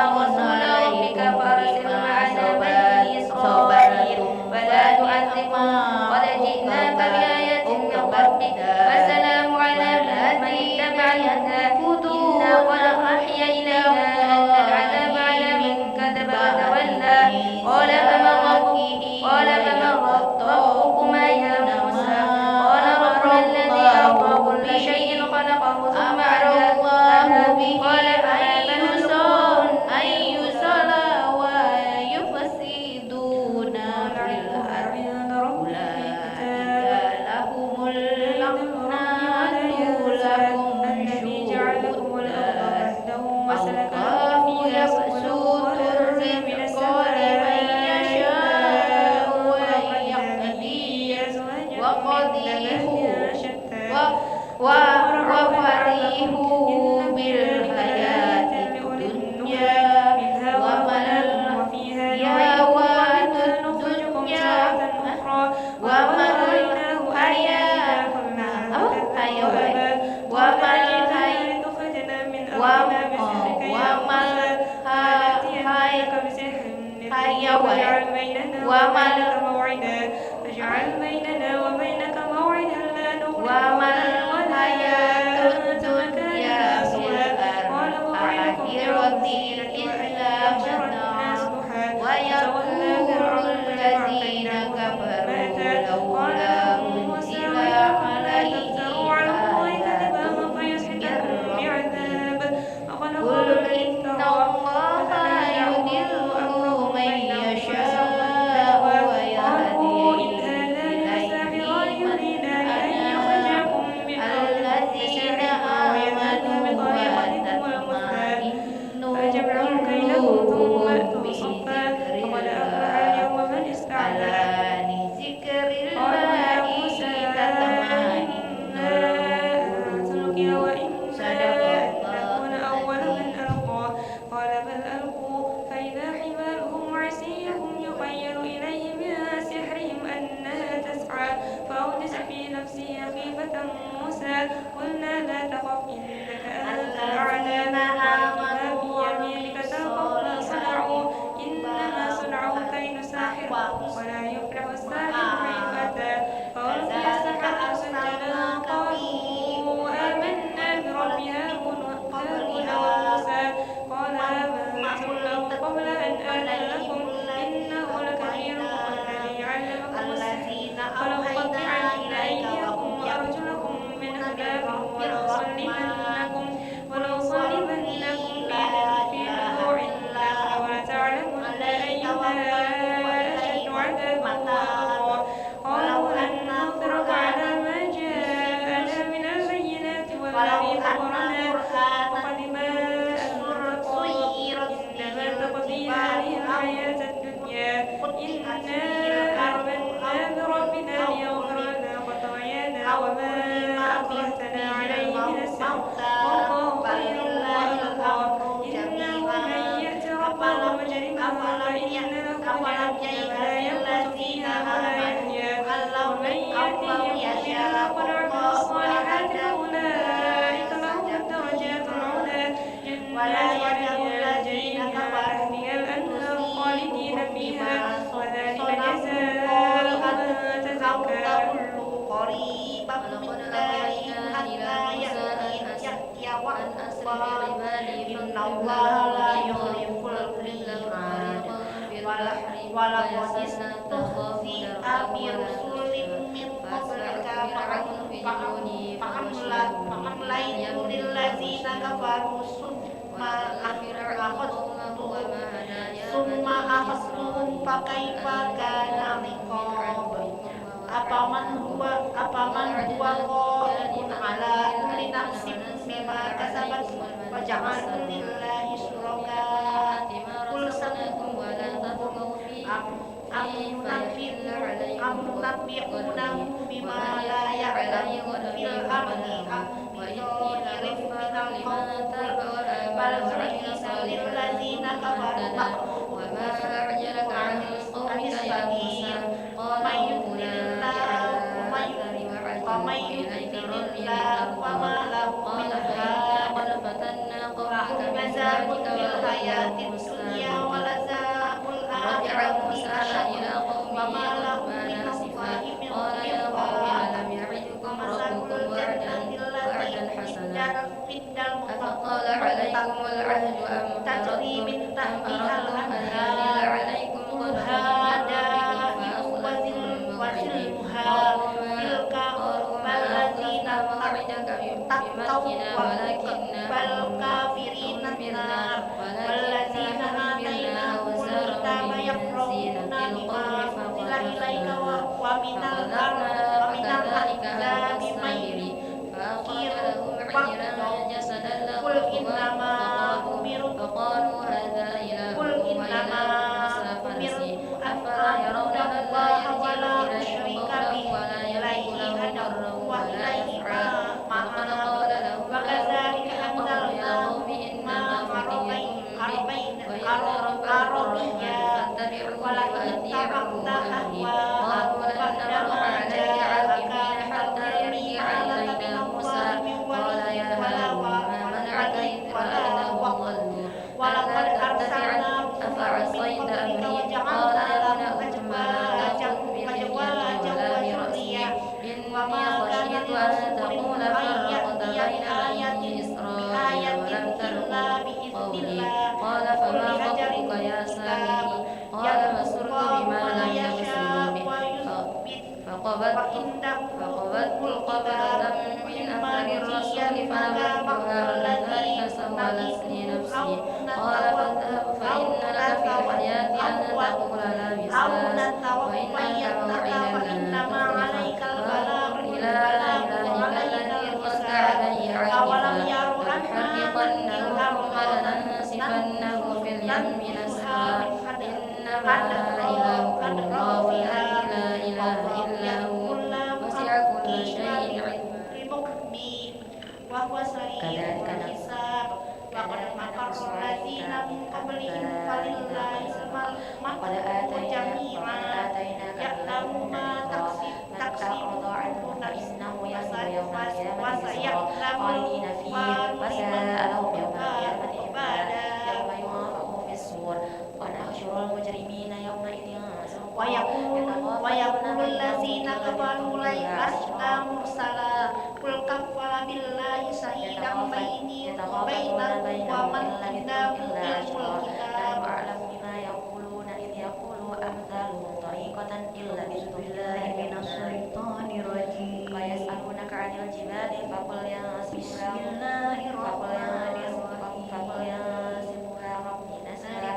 واجعل بيننا وبينك موعدا واجعل بيننا وبينك موعدا لا نخلفه ولا أنت مكاننا سوى قال موعدكم يوم الزينة وأن يحشر الناس ضحى فتولى فرعون فجمع كيده فأتى قال لهم موسى ويلكم لا تفتروا على الله كذبا فيسحتكم بعذاب فقد قال إن الله يضل من يشاء قالوا إن هذان لساحران يريدان أن يخرجاكم من أرضكم بسحرهما ويذهبا بطريقتكم المثلى فجمعوا كيدهم ثم أتوا صفا فقد أفلح اليوم من استعلى قال يا موسى إنا سنلقي وإنا نكون أول من ألقى قال بل ألقوا فإذا حبالهم وعصيهم يخيل إليه من سحرهم أنها تسعى فأوجس في نفسه خيفة موسى قلنا لا تخف إنك أنت الأعلى وما في يمينك تلقف ما صنعوا إنما صنعوا كيد ساحر ولا يفلح الساحر حيث أتى فألقي السحرة سجدا قالوا آمنا برب هارون وموسى قال آمنتم له قبل أن آذن لكم إنه لكبيركم الذي علمكم السحر فلأقطعن أيديكم وأرجلكم من خلاف ولأصلبنكم في جذوع النخل ولتعلمن أينا أشد عذابا وأبقى قالوا لن نصبر على ما جاءنا من البينات والذي فطرنا وقد ما أنت قاض إنما تقضي هذه الحياة الدنيا إنا آمنا بربنا ليغفر لنا خطايانا وما أكرهتنا عليه من السحر والله خير وأبقى إنه من يأت ربه مجرما فإن له جهنم لا يموت فيها ولا يحيا ومن يأته مؤمنا قد عمل الصالحات فأولئك لهم الدرجات العلى جنات عدن تجري من تحتها الأنهار خالدين فيها وذلك جزاء من تزكى قريبا من دارهم حتى يأتي وعد الله إن الله لا يخلف الميعاد ولقد استهزئ برسل من قبلك فأمليت للذين كفروا ثم أخذتهم فكيف كان عقاب أفمن هو قائم على كل نفس بما كسبت وجعلوا لله شركاء قل سموه أم ننبئونه بما لا يعلم في الأرض أم بظاهر من القول بل زين للذين كفروا مكرهم عن السبيل ومن يضلل الله وما له من هاد لهم عذاب في الحياة الدنيا ولعذاب الآخرة أشد وما لهم من الله من ومثل الجنة التي وعد المتقين تجري من تحتها الأنهار كلها دائم وظلها تلك الذين اتقوا والكافرين النار والذين آتيناهم الكتاب يقرؤون بما أنزل إليك ومن الأحزاب من ينكر قل إنما أمرت أن أعبد الله ولا أشرك به إليه أدعو وإليه مآب وكذلك أنزلناه عربيا ولئن اتبعت أهواءهم بعد ما جاءك من العلم ما لك من الله من ولي ولا وقت ولقد أرسلنا رسلا من قبلك وجعلنا يا سامري قال بصرت بما لم يبصروا به فقبضت قبضة من أثر الرسول فنبذتها وكذلك سولت لي نفسي قال فاذهب فإن لك في الحياة أن تقول لا مساس وإن لك موعدا لن تخلفه إلى إلهك الذي ارتد علي عاكفا لنحرقنه ثم لننسفنه في اليم نسفا إنما إلهكم الله لا إله إلا هو وسع كل شيء علما وهو سريع الحساب وقد مكر الذين من قبلهم فلله المكر جميعا يعلم ما تكسب كل نفس وسيعلم خالدين فيه وساء لهم يوم القيامة عبادا يوم ينفخ في الصور ونحشر المجرمين يومئذ ويقول الذين كفروا لست مرسلا قل كفى بالله شهيدا بيني وبينكم ومن عنده علم الكتاب أعلم بما يقولون إذ يقول أمثالهم طريقة إلا بإذن الله من الشيطان الرجيم ويسألونك عن الجبال فقل ينسفها ربي نسفا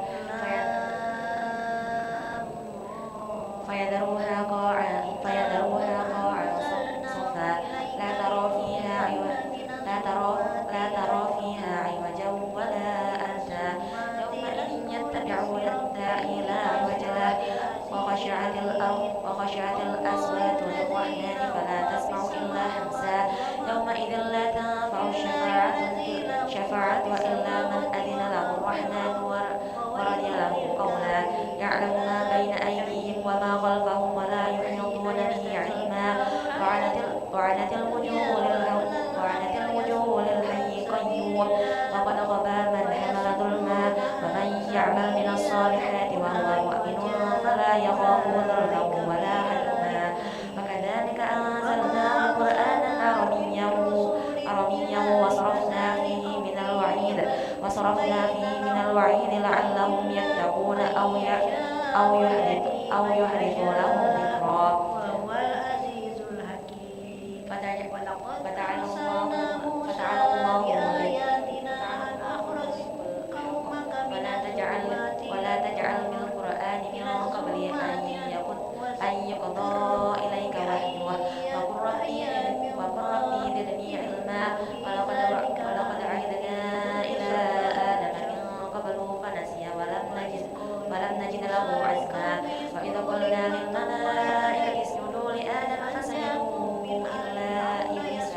فيذروها قاعا صفا لا ترى فيها عوجا ولا أمتا يومئذ يتبعون الداعي لا عوج له وخشعت الأصوات للرحمن فلا تسمع إلا همسا يومئذ لا تنفع الشفاعة إلا من أذن له الرحمن ورضي له قولا يعلم ما بين أيديهم وما خلفهم ولا يحيطون به علما وعنت الوجوه للحي القيوم وقد خاب من حمل ظلما ومن يعمل من الصالحات وهو مؤمن فلا يخاف ظلما ولا هدما وكذلك أنزلناه قرآنا عربيا وصرفنا فيه من الوعيد لعلهم يتقون أو يحدث لهم ذكرا وهو العزيز الحكيم فتعالى الله بآياتنا أن أخرج قومك من ولا تجعل بالقرآن من قبل أن يقضى إليك وحيه وقل ربي زدني علما ولقد عهدنا إلى آدم من قبل فنسي ولم نجد له عزما وإذا قلنا للملائكة اسجدوا لآدم فسجدوا إلا إبليس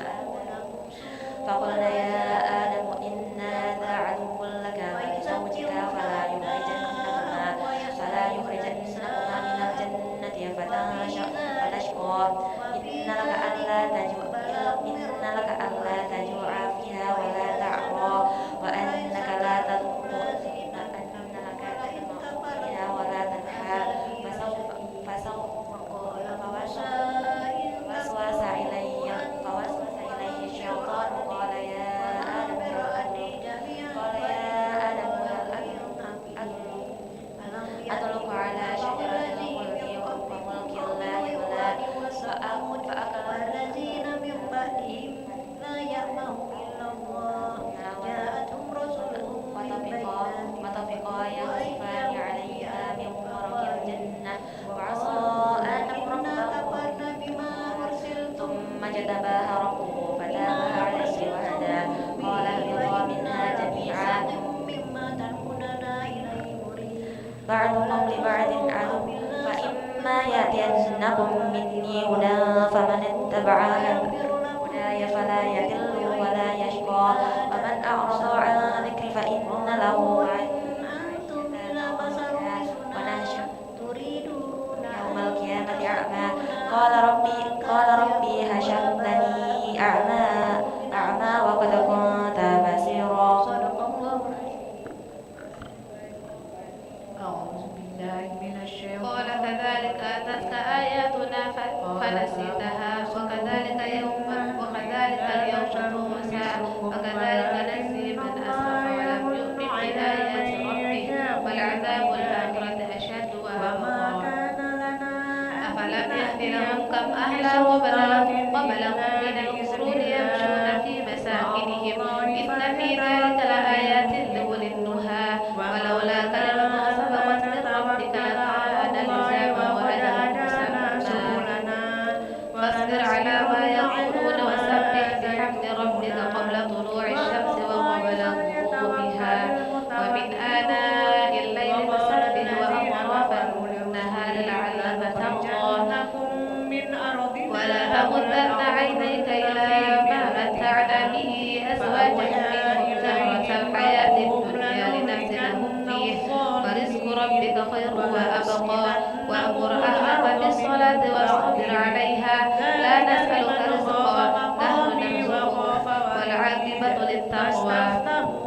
فقلنا يا آدم إن هذا عدو لك ولزوجك فلا يخرجنكما من الجنة فتشقى إن لك ألا تجوع فيها ولا تعرى وأنك لا تظمأ فيها ولا تضحى فوسوس إليه الشيطان قال يا آدم هل أدلك على شجرة الخلد وملك لا يبلى والذين من بعدهم لا يعلمهم إلا الله جاءتهم رسلهم وطفقا يخصفان عليها من ورق الجنة وعصى آدم ربه ثم اجتباه ربه فتاب عليه وهدى قال اهبطا منها جميعا بعضكم لبعض عدو فإما يأتينكم مني هدى فمن اتبع هداي فلا يضل ولا يشقى ومن أعرض عن ذكري فإن له يوم القيامة أعمى قال ربي حشرتني أعمى وقد كنت بصيرا صدق الله أعوذ بالله من الشيطان قال كذلك أتتك آياتنا فنسيتها وكذلك اليوم تنسى وكذلك نجزي من أسرف ولم يؤمن بآيات ربه والعذاب أهلا وبلغهم من القرون يمشون في مساكنهم إن في ذلك لآيات لأولي النهى ولولا كلمة سبقت من ربك لكان لزاما وأجل مسمى فاصبر على ما يقولون وسبح بحمد ربك قبل طلوع الشمس وقبل غروبها ومن آناء الليل فسبح وأطراف النهار لعلك ترضى ولا تمدن عينيك إلى ما متعنا به أزواجا منهم زهرة الحياة الدنيا لنفتنهم فيه ورزق ربك خير وأبقى وأمر أهلك بالصلاة واصطبر عليها لا نسألك رزقا نحن نرزقك والعاقبة للتقوى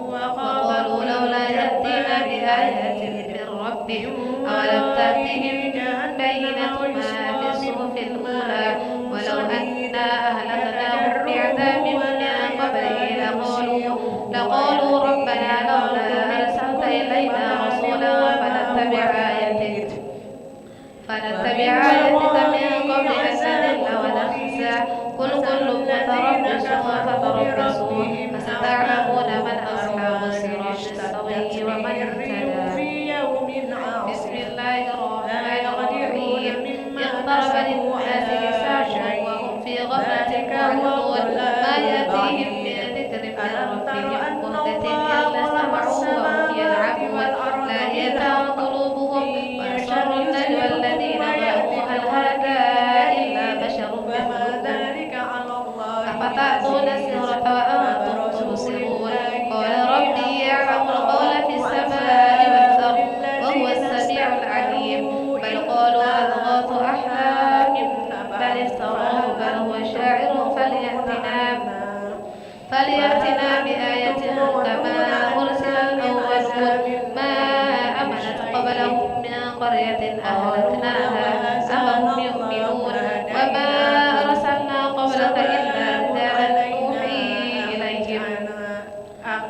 وقالوا لولا يأتينا بآيات من ربه أولم تأتهم بينة ما في الصحف الأولى ولو أنا أهلكناهم بعذاب من قبله لقالوا ربنا لولا أرسلت إلينا رسولا فنتبع آياتك من قبل أن نذل ونخزى قل كل متربص فتربصوا فستعلمون من أصحاب الصراط السوي ومن اهتدى بسم الله الرحمن الرحيم اقترب للناس حسابهم وهم في غفلة معرضون ما يأتيهم من ذكر من ربهم مهدة إلا سمعوه وهم يلعبون لاهية قلوبهم وأسروا النجوى الذين ظلموا هل هذا إلا بشر مثلكم أفتأتون السحرة وأنتم تبصرون قال ربي يعلم القول في السماء والأرض وهو السميع العليم بل قالوا أضغاث أحلام بل افتراه بل هو شاعر فليأتنا بآية كما أرسل الأولون ما آمنت قبلهم من قرية أهلكناها أفهم يؤمنون وما أرسلنا قبلك إلا رجالا نوحي إليهم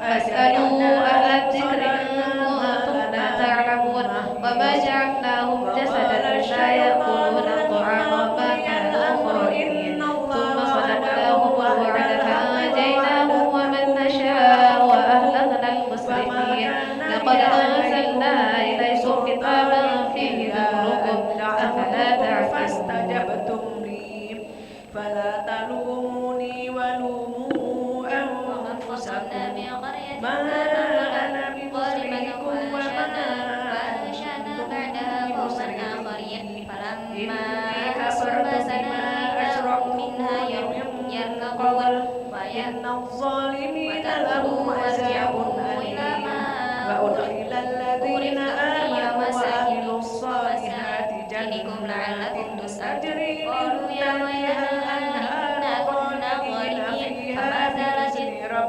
فاسألوا أهل الذكر إن كنتم لا تعلمون وما جعلناهم جسدا لا يأكلون الطعام وما كانوا خالدين ثم صدقناهم الوعد فأنجيناهم ومن نشاء وأهلكنا المسرفين لقد أنزلنا إليكم كتابا فيه ذكركم أفلا تعقلون فلا تلوموني ولوموا أنفسكم ما أنا بمصرخكم وما فأنشأنا بعدها قوما آخرين فلما كفرت أحسوا بما أشركتم منها يركضون إن الظالمين لهم عذاب أليم وأدخل الذين آمنوا وعملوا الصالحات لعلكم تسألون تجري قالوا يا ويلنا إنا كنا ظالمين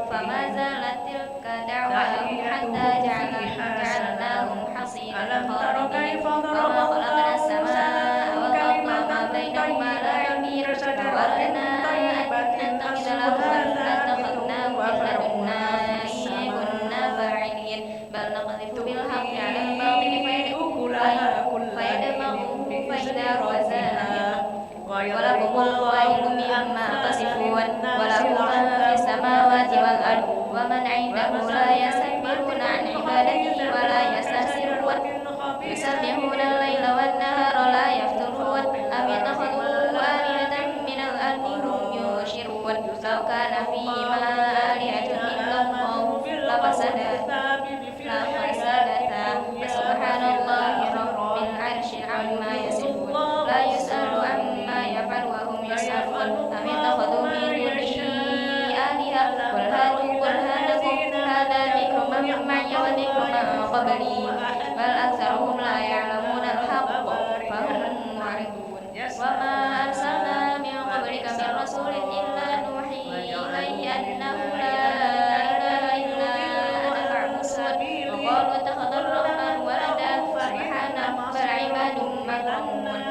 فما زالت تلك دعواهم حتى جعلناهم حصيدا ألم تر كيف ضرب وما خلقنا الله السماء والأرض وما كلمة بينهما لاعبين شجرة وأردنا طيبة أن نتخذ له فاتخذناه من لدنا إن كنا فاعلين بل نقذف بالحق على الباطل فيدمغه فإذا هو زاهق ولكم الويل مما تصفون وله من في السماوات والأرض ومن عنده لا يستكبرون عن عبادته ولا يستحسرون يسبحون الليل والنهار لا يفترون أم اتخذوا آلهة من الأرض هم ينشرون لو كان فيهما آلهة إلا الله لفسدتا فسبحان الله رب العرش عما يصفون لا يسأل عما يفعل وهم يسألون أم اتخذوا من دونه آلهة قل هاتوا برهانكم هذا ذكر من معي وذكر من قبلي بل أكثرهم لا يعلمون الحق فهم معرضون وما أرسلنا من قبلك من رسول إلا نوحي إليه أنه لا إله إلا أنا فاعبدون وقالوا اتخذ الرحمن ولدا سبحانه بل عباد مكرمون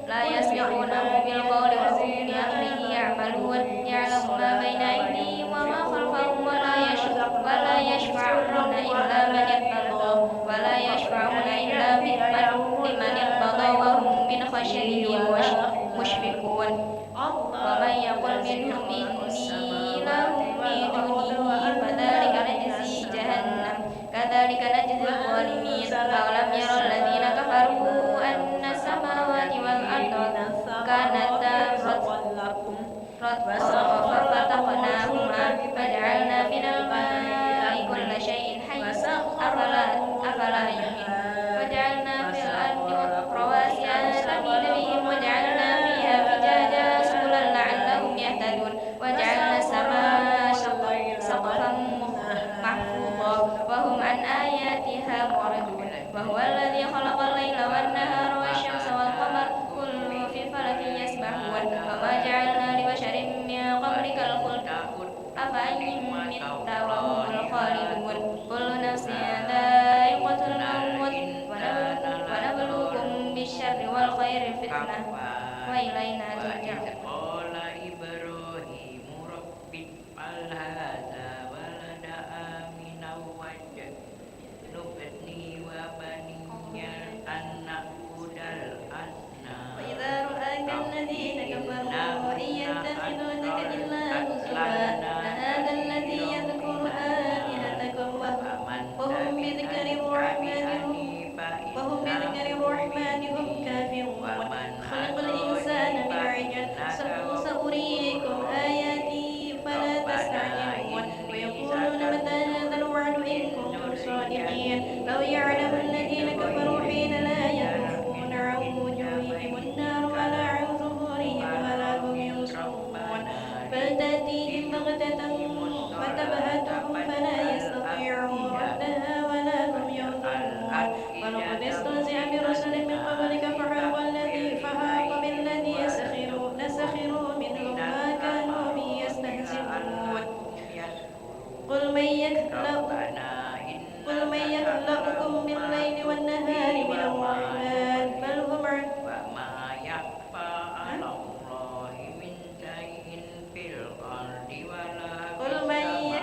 لا يسبقونه بالقول وهم بأمره يعملون يعلم ما بين أيديهم وما خلفهم ولا يشفعون إلا من ارتضى لمن ارتضى وهم من خشيته مشفقون ومن يقل منهم إني إله من دونه فذلك نجزي جهنم كذلك نجزي الظالمين أولم يرى الذين كفروا أن السماوات والأرض كانتا ففتقناهما فجعلنا من الماء كل شيء حي أفلا يؤمنون وجعلنا في الأرض رواسي أن تميد بهم وجعلنا فيها فجاجا سبلا لعلهم يهتدون وجعلنا السماء سقفا محفوظا وهم عن آياتها معرضون وهو الذي خلق الليل والنهار والشمس والقمر كل في فلك يسبحون وما جعلنا لبشر من قبلك الخلد أفإن مت وهم الخالدون كل نفس ذائقة الموت ونبلوكم بالشر والخير فتنة وإلينا ترجعون قال إبراهيم رب اجعل هذا بلدا آمنا واجنبني وبني أن نعبد الأصنام وإذا رآك الذين كفروا إن يتخذونك إلا هزوا أهذا الذي يذكر آلهتكم وهم بذكر الرحمن هم كافرون خلق الإنسان من عجل سأريكم آياتي فلا تستعجلون ويقولون متى هذا الوعد إن كنتم صادقين لو يعلم الذين كفروا حين لا يكفون عن وجوههم النار ولا عن ظهورهم ولا هم ينصرون بل تأتيهم بغتة فتبهتهم فلا يستطيعون ردها ولا هم ينظرون ولقد استهزئ برسل من قبلك فحاق بالذي سخروا منهم ما كانوا به يستهزئون قل من يخلقكم بالليل والنهار من الرحمن بل هم عن وما يخفى على الله من شيء في الأرض ولا في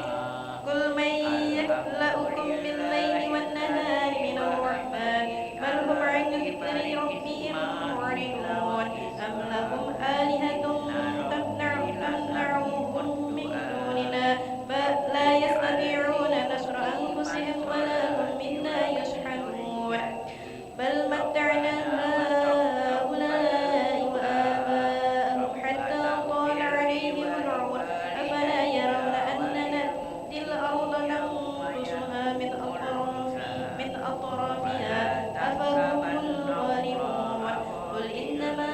قل من يخلقكم بالليل والنهار من الرحمن بل هم عن ذكر ربهم معرضون أم لهم آلهة تمنعهم من دوننا فلا يستطيعون نصر أنفسهم ولا هم منا يشحنون بل متعنا هؤلاء وآباءهم حتى طال عليهم العمر أفلا يرون أننا نأتي الأرض ننقصها من أطرافها أفهم الغالبون قل إنما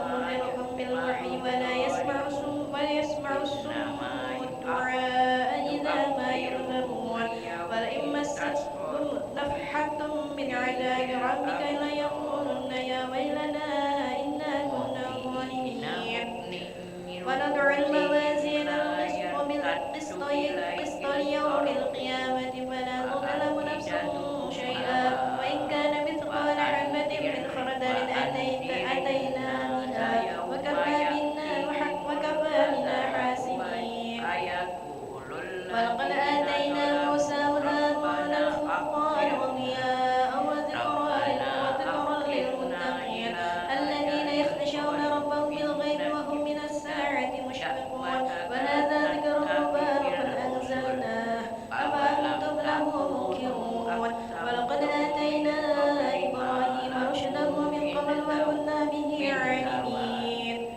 أمركم بالوحي ولا يسمع الصم الدعاء إذا ما ينذرون ولئن مستهم نفحة من عذاب ربك ليقولن يا ويلنا إنا كنا ظالمين ونضع الموازين القسط ليوم القيامة فلا تظلم نفس شيئا وإن كان مثقال حبة من خردل أتينا بها وكفى بنا حاسبين ولقد آتينا موسى وهارون الفرقان وضياء وذكرى للمتقين الذين يخشون ربهم بالغيب وهم من الساعة مشفقون وهذا ذكر مبارك أنزلناه أفأنتم له منكرون ولقد آتينا إبراهيم رشده من قبل وكنا به عالمين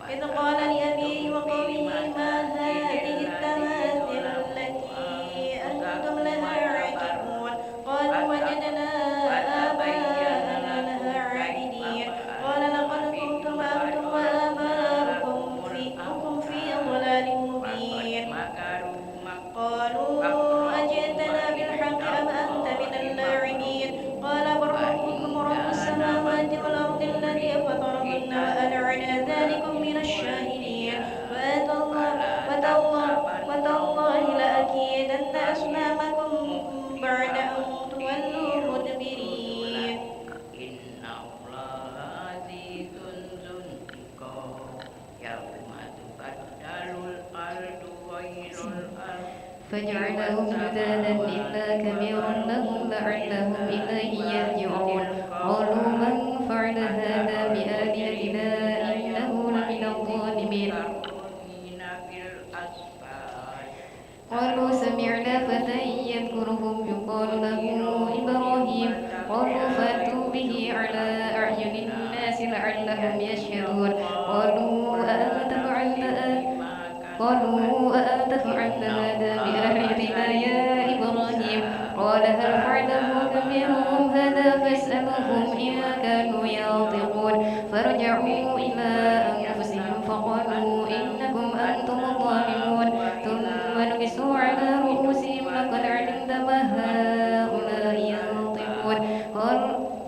إذ قال لأبيه وقومه ما هذه التماثيل التي أنتم لها عاكفون قالوا وجدنا آباءنا لها عابدين قال لقد كنتم أنتم وآباؤكم في ضلال مبين قالوا أجئتنا بالحق أم أنت من اللاعبين قال بل ربكم رب السماوات والأرض الذي فطرهن وأنا على ذلكم من الشاهدين وتالله لأكيدن أصنامكم بعد أن تولوا مدبرين إن الله عزيز ذو انتقام يوم تبدل الأرض غير الأرض فجعلهم جدادا إلا كبيرا لهم لعلهم إليه يرجعون قالوا من فعل هذا بآلهتنا إنه لمن الظالمين هم يشهدون قالوا أأنت فعلت هذا بآلهتنا يا إبراهيم قال هل فعله كبيرهم هذا فاسألهم إن كانوا ينطقون فرجعوا إلى أنفسهم فقالوا إنكم أنتم الظالمون ثم نكسوا على رؤوسهم لقد علمت ما هؤلاء ينطقون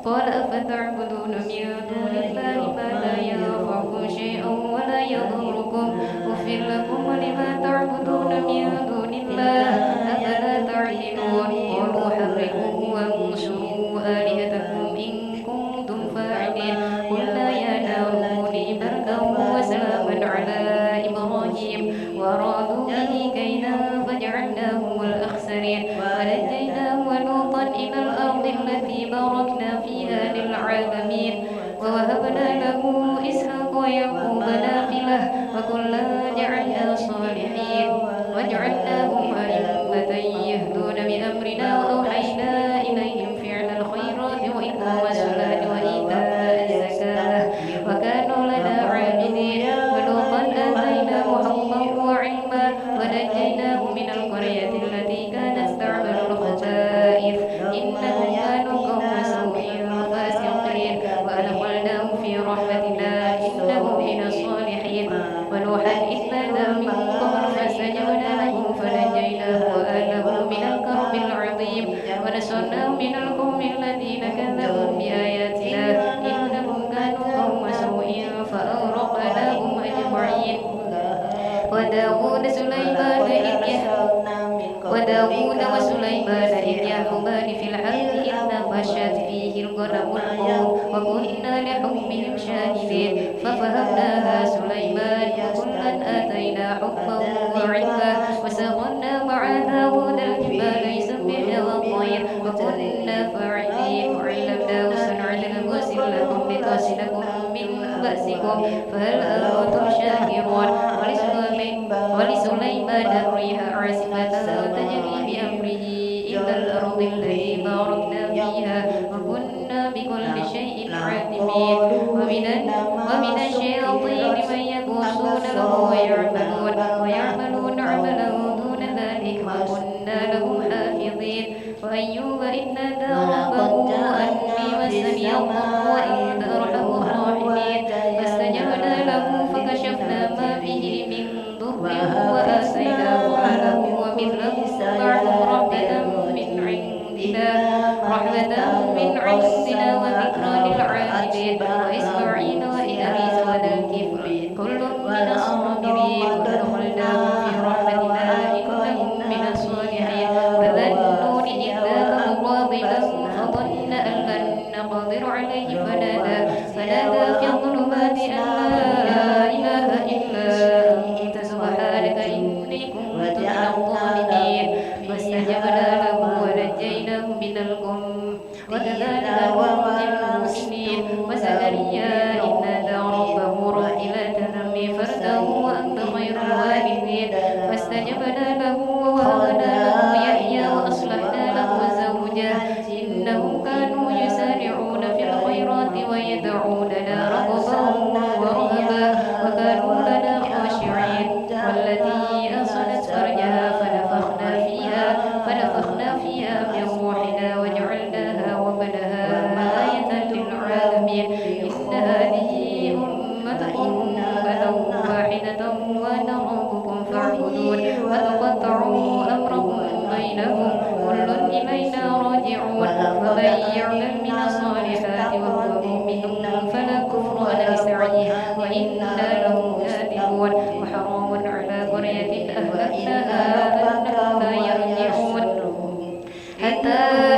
قال أفتعبدون من دون الله ما لا ينفعكم شيئا ولا يضركم أفل لكم ولما تعبدون من دون الله أفلا تعقلون قالوا حرقوه وانصروا آلهتكم إن كنتم فاعلين قلنا يا نار كوني بردا وسلاما على إبراهيم وأرادوا به كيدا فجعلناهم الأخسرين ونجيناه ولوطا إلى الأرض التي باركنا فيها للعالمين ووهبنا له إسحاق ويعقوب نافلة وكلا جعلنا صالحين وجعلناهم أئمة يهدون بأمرنا وأوحينا إليهم فعل الخيرات وإقام الصلاة وإيتاء الزكاة وكانوا لنا عابدين ولوطا آتيناه حظا وعلما ونجيناه من القرية التي كانت تعمل الخبائث إنهم كانوا قوم سوء فاسقين وأدخلناه في رحمتنا إنه من الصالحين ونوحا إذ نادى من قبل فاستجبنا له فنجيناه وأهله من الكرب العظيم ونصرناه من القوم الذين كذبوا بآياتنا إنهم كانوا قوم سوء فأغرقناهم أجمعين وداود وسليمان إذ يحكمان في الحرث إذ نفشت فيه الغنم القوم وكنا لحكمهم شاهدين ففهمناها سليمان وكلا آتينا حكما وعلما وسخرنا مع داود الجبال يسبحن والطير وكنا فاعلين وعلمناه صنعة لبوس لكم لتصلكم من بأسكم فهل أنتم شاكرون ولسليمان الريح عاصفة تجري بأمره إلى الأرض التي باركنا فيها وكنا بكل شيء عالمين ومن الشياطين من يغوصون له ويعملون عملا دون ذلك وكنا لهم حافظين وأيوب إذ نادى ربه أني مسني الضر وأنت أرحم الراحمين فاستجبنا له فكشفنا ما به من ضر وآتيناه أهله ومثله معه رحمة من عندنا وذكرى للعابدين وإسماعيل وإدريس وذا الكفل كل من الصابرين وأدخلناهم في رحمتنا إنهم من الصالحين وذا النون إذ ذهب مغاضبا فظن أن لن نقدر عليه فنادى في الظلمات أن لا إله إلا أنت سبحانك إني كنت من الظالمين فاستجبنا له ونجيناه من الغم وكذلك ننجي المحسنين وزكريا إذ نادى ربه رب لا تذرني فردا وأنت خير الوارثين فاستجبنا له ووهبنا له يحيى وأصلحنا له زوجه إنهم كانوا يسارعون في الخيرات ويدعوننا رغبا ورهبا وكانوا لنا خاشعين والتي أحصنت فرجها فنفخنا فيها من روحنا وجعلناها وابنها آية للعالمين إن هذه أمتكم أمة واحدة وأنا ربكم فاعبدون وتقطعوا أمرهم بينهم كل إلينا راجعون ومن يعمل من الصالحات وهو مؤمن فلا كفران لسعيه وإنا له كاذبون وحرام على قرية أهلكناها أنهم لا يرجعون حتى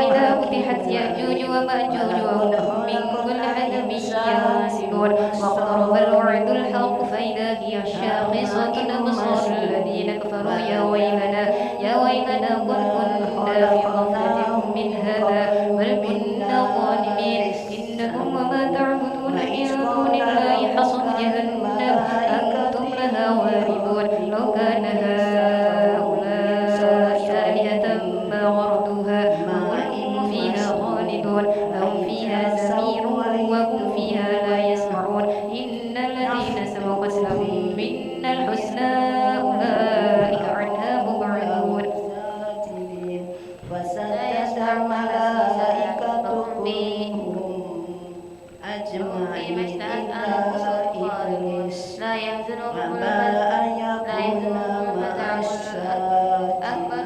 إذا فتحت يأجوج ومأجوج وهم من كل حدب ينسلون واقترب الوعد الحق فإذا هي شاخصة أبصار الذين كفروا يا ويلنا قد كنا في غفلة من هذا بل كنا ظالمين إنكم وما تعبدون من دون الله حصب جهنم أنتم لها واردون لو كان هؤلاء آلهة ما وردوها وهم فيها خالدون لهم فيها زمير وهم فيها لا يسمعون أبى أن يكون مع أكبر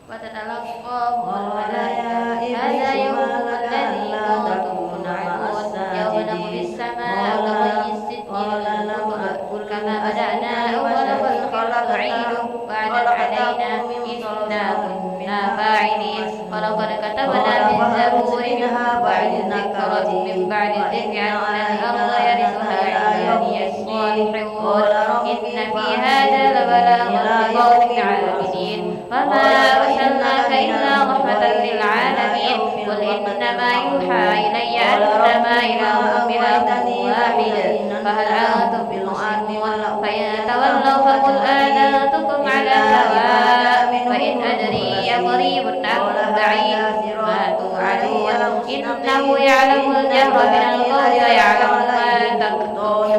وتتلقاهم قال يا الملائكة هذا إبليس يوم ما لك الذي ألا كنتم تكون مع توعدون يوم نطوي الساجدين السماء كطي السجل قال لم للكتب أكن كما أسجد بدأنا أول لبشر خلق نعيده وعدا علينا إنا كنا فاعلين ولقد كتبنا في الزبور من بعد الذكر أن الأرض يرثها عبادي الصالحون إن في هذا لبلاغا لقوم عابدين وما أرسلناك إلا رحمة للعالمين قل إنما يوحى إلي أنما إلهكم إله واحد فهل أنتم مسلمون فإن تولوا فقل آذنتكم على سواء فإن أدري أقريب أم بعيد ما توعدون إنه يعلم الجهر من القول ويعلم ما تكتمون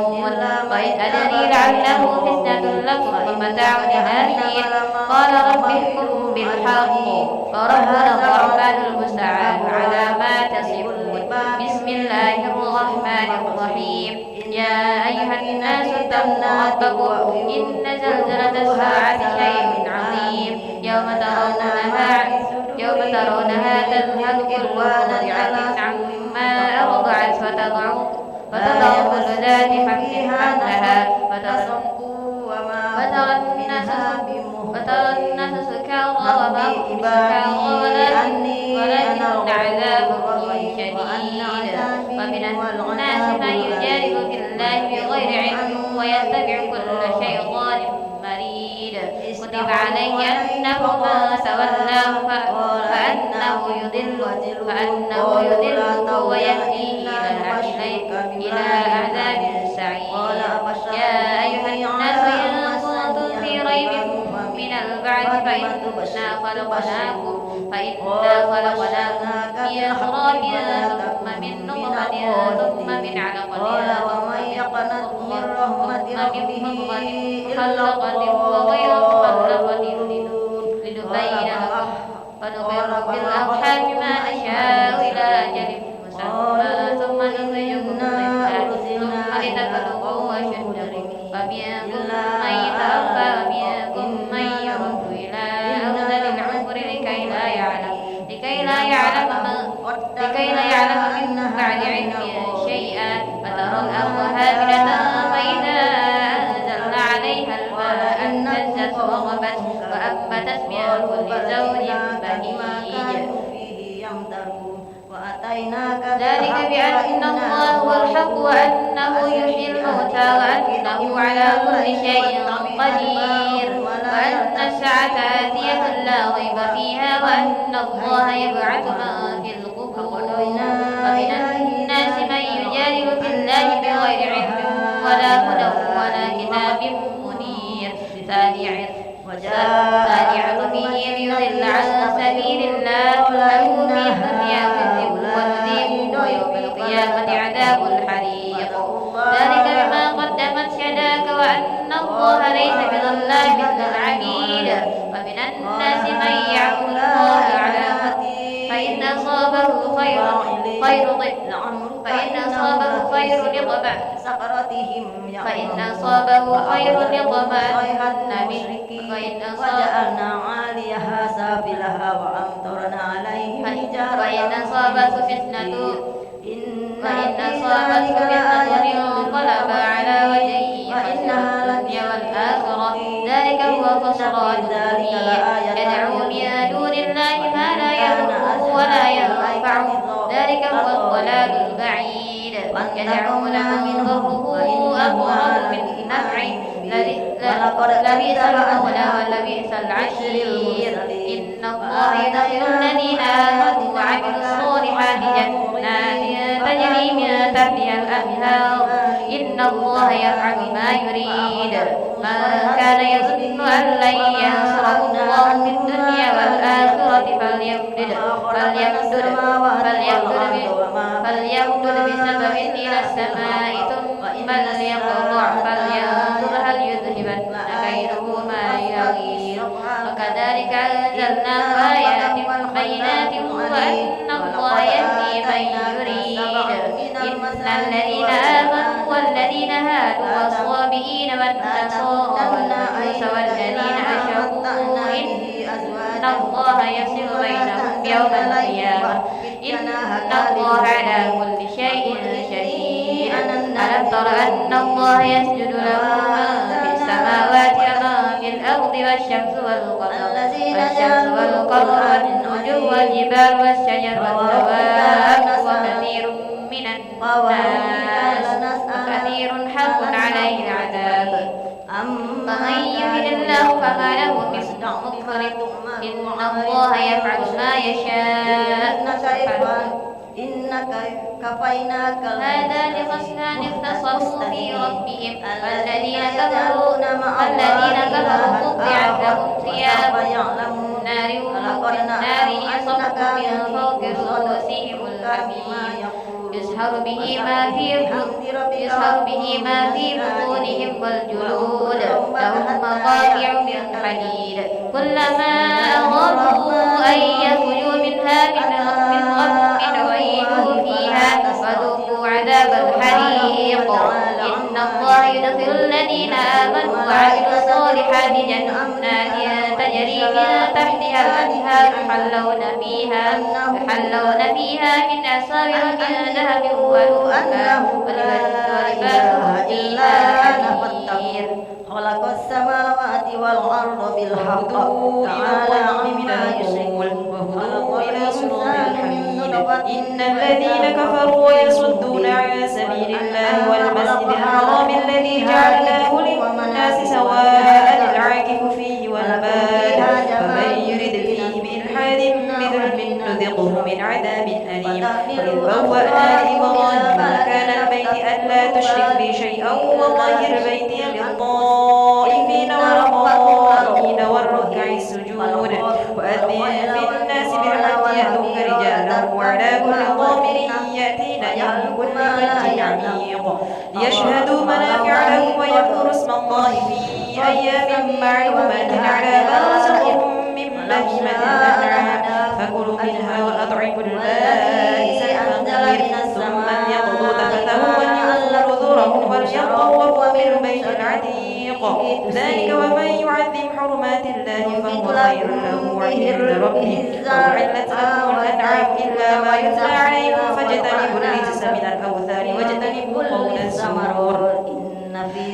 وإن أدري لعله فتنة لكم ومتاع إلى حين قال رب احكم بالحق وربنا الرحمن المستعان على ما تصفون بسم الله الرحمن الرحيم يا أيها الناس اتقوا ربكم إن زلزلة الساعة شيء عظيم يوم ترونها تذهل كل مرضعة عما أرضعت فتضع كل ذات حمل حملها فترى الناس سكارى وما هم بسكارى ولكن عذاب الله شديد ومن الناس من يجادل في الله بغير علم ويتبع كل شيطان مريد كتب عليه أنه من تولاه فأنه يضله ويهديه إلى عذاب السعير يا أيها الناس إن كنتم في ريب من البعث فإنا خلقناكم من تراب ثم من نطفة ثم من علقة ومن يقنط من رحمة ربه مخلقة وغير مخلقة لنبين لكم ونقر في الأرحام ما نشاء إلى أجل مسمى ثم نخرجكم طفلا ثم لتبلغوا أشدكم ومنكم من يتوفى ومنكم من يرد إلى أرذل العمر لكي لا يعلم من بعد علم شيئا فترى الأرض هامدة فإذا أنزلنا عليها الماء اهتزت وربت وأنبتت من كل زوج بهيج ذلك بأن الله هو الحق وأنه يحيي الموتى وأنه على كل شيء قدير وأن الساعة آتية لا ريب فيها وأن الله يبعث من في القبور ومن الناس من يجادل في الله بغير علم ولا هدى ولا كتاب منير ثاني عطفه ليضل عن سبيل الله له في الدنيا خزي ونذيقه ويوم القيامة عذاب الحريق ذلك بما قدمت يداك وأن الله ليس بظلام للعبيد ومن الناس من يعبد الله على فإن أصابه خير لطمأن به وجعلنا عاليها سافلها وأمطرنا عليهم وإن أصابته فتنة انقلب على وجهه خسر الدنيا والآخرة ذلك هو خسران مبين يدعو من دون الله ما لا يضره ولا ينفعه ذلك هو الضلال البعيد يدعون من ضره أقرب من نفعه لبئس المولى ولبئس العشير إن الله يدخل الذين آمنوا وعملوا الصالحات جنات تجري من تحتها الأنهار إن الله يفعل ما يريد من كان يظن أن لن ينصره الله في الدنيا والآخرة فليمدد بسبب إلى السماء ثم ليقطع فلينظر هل يذهبن كيده ما يغيظ وكذلك أنزلنا آيات بينات وأن الله يهدي من يريد. إن الذين آمنوا والذين هادوا والصابئين والنصارى والمجوس والذين أشركوا إن الله يفصل بينهم يوم القيامة إن الله على كل شيء شهيد. ألم تر أن الله يسجد له من في السماوات ومن في الأرض والشمس والقمر والنجوم والجبال والشجر والدواب وكثير من الناس وكثير حق عليه العذاب. فمن يهد الله فما له من مكرم إن الله يفعل ما يشاء. إنك كفيناك هذان خصمان اختصموا في ربهم والذين كفروا قطعت لهم ثياب النار يصب من فوق رؤوسهم الحميم يسهر به ما في بطونهم والجلود لهم مقامع من حديد كلما أرادوا أن يخرجوا منها من غم أعيدوا فيها فذوقوا عذاب الحريق. إن الله يدخل الذين آمنوا وعملوا الصالحات جنات تجري من تحتها الأنهار يحلون فيها من أساور من ذهب ولؤلؤا ولباسهم فيها حرير. خلق السماوات والأرض بالحق تعالى عما يشركون وهدوا إلى صراط الحميد. إن الذين كفروا ويصدون عن سبيل الله والمسجد الحرام الذي جعلناه للناس سواء العاكف فيه والباد فمن يرد فيه بإلحاد بظلم نذقه من عذاب أليم. وإذ بوأنا لإبراهيم مكان البيت ألا تشرك بي شيئا وطهر بيتي للطائفين والقائمين والركع السجود وأذن في الناس بالحج يأتوك رجالا وعلى كل ضامر يأتين من كل فج عميق ليشهدوا منافع لهم ويذكروا اسم الله في أيام معلومات على ما رزقهم من بهيمة الأنعام فكلوا منها وأطعموا البائس الفقير ثم ليقضوا تفتهم وليوفوا نذورهم وليطوفوا بالبيت العتيق ذلك ومن يعظم حرمات الله فهو خير له عند ربه. وأحلت لكم الأنعام إلا ما يتلى عليكم فاجتنبوا الرجس من الأوثان واجتنبوا قول الزور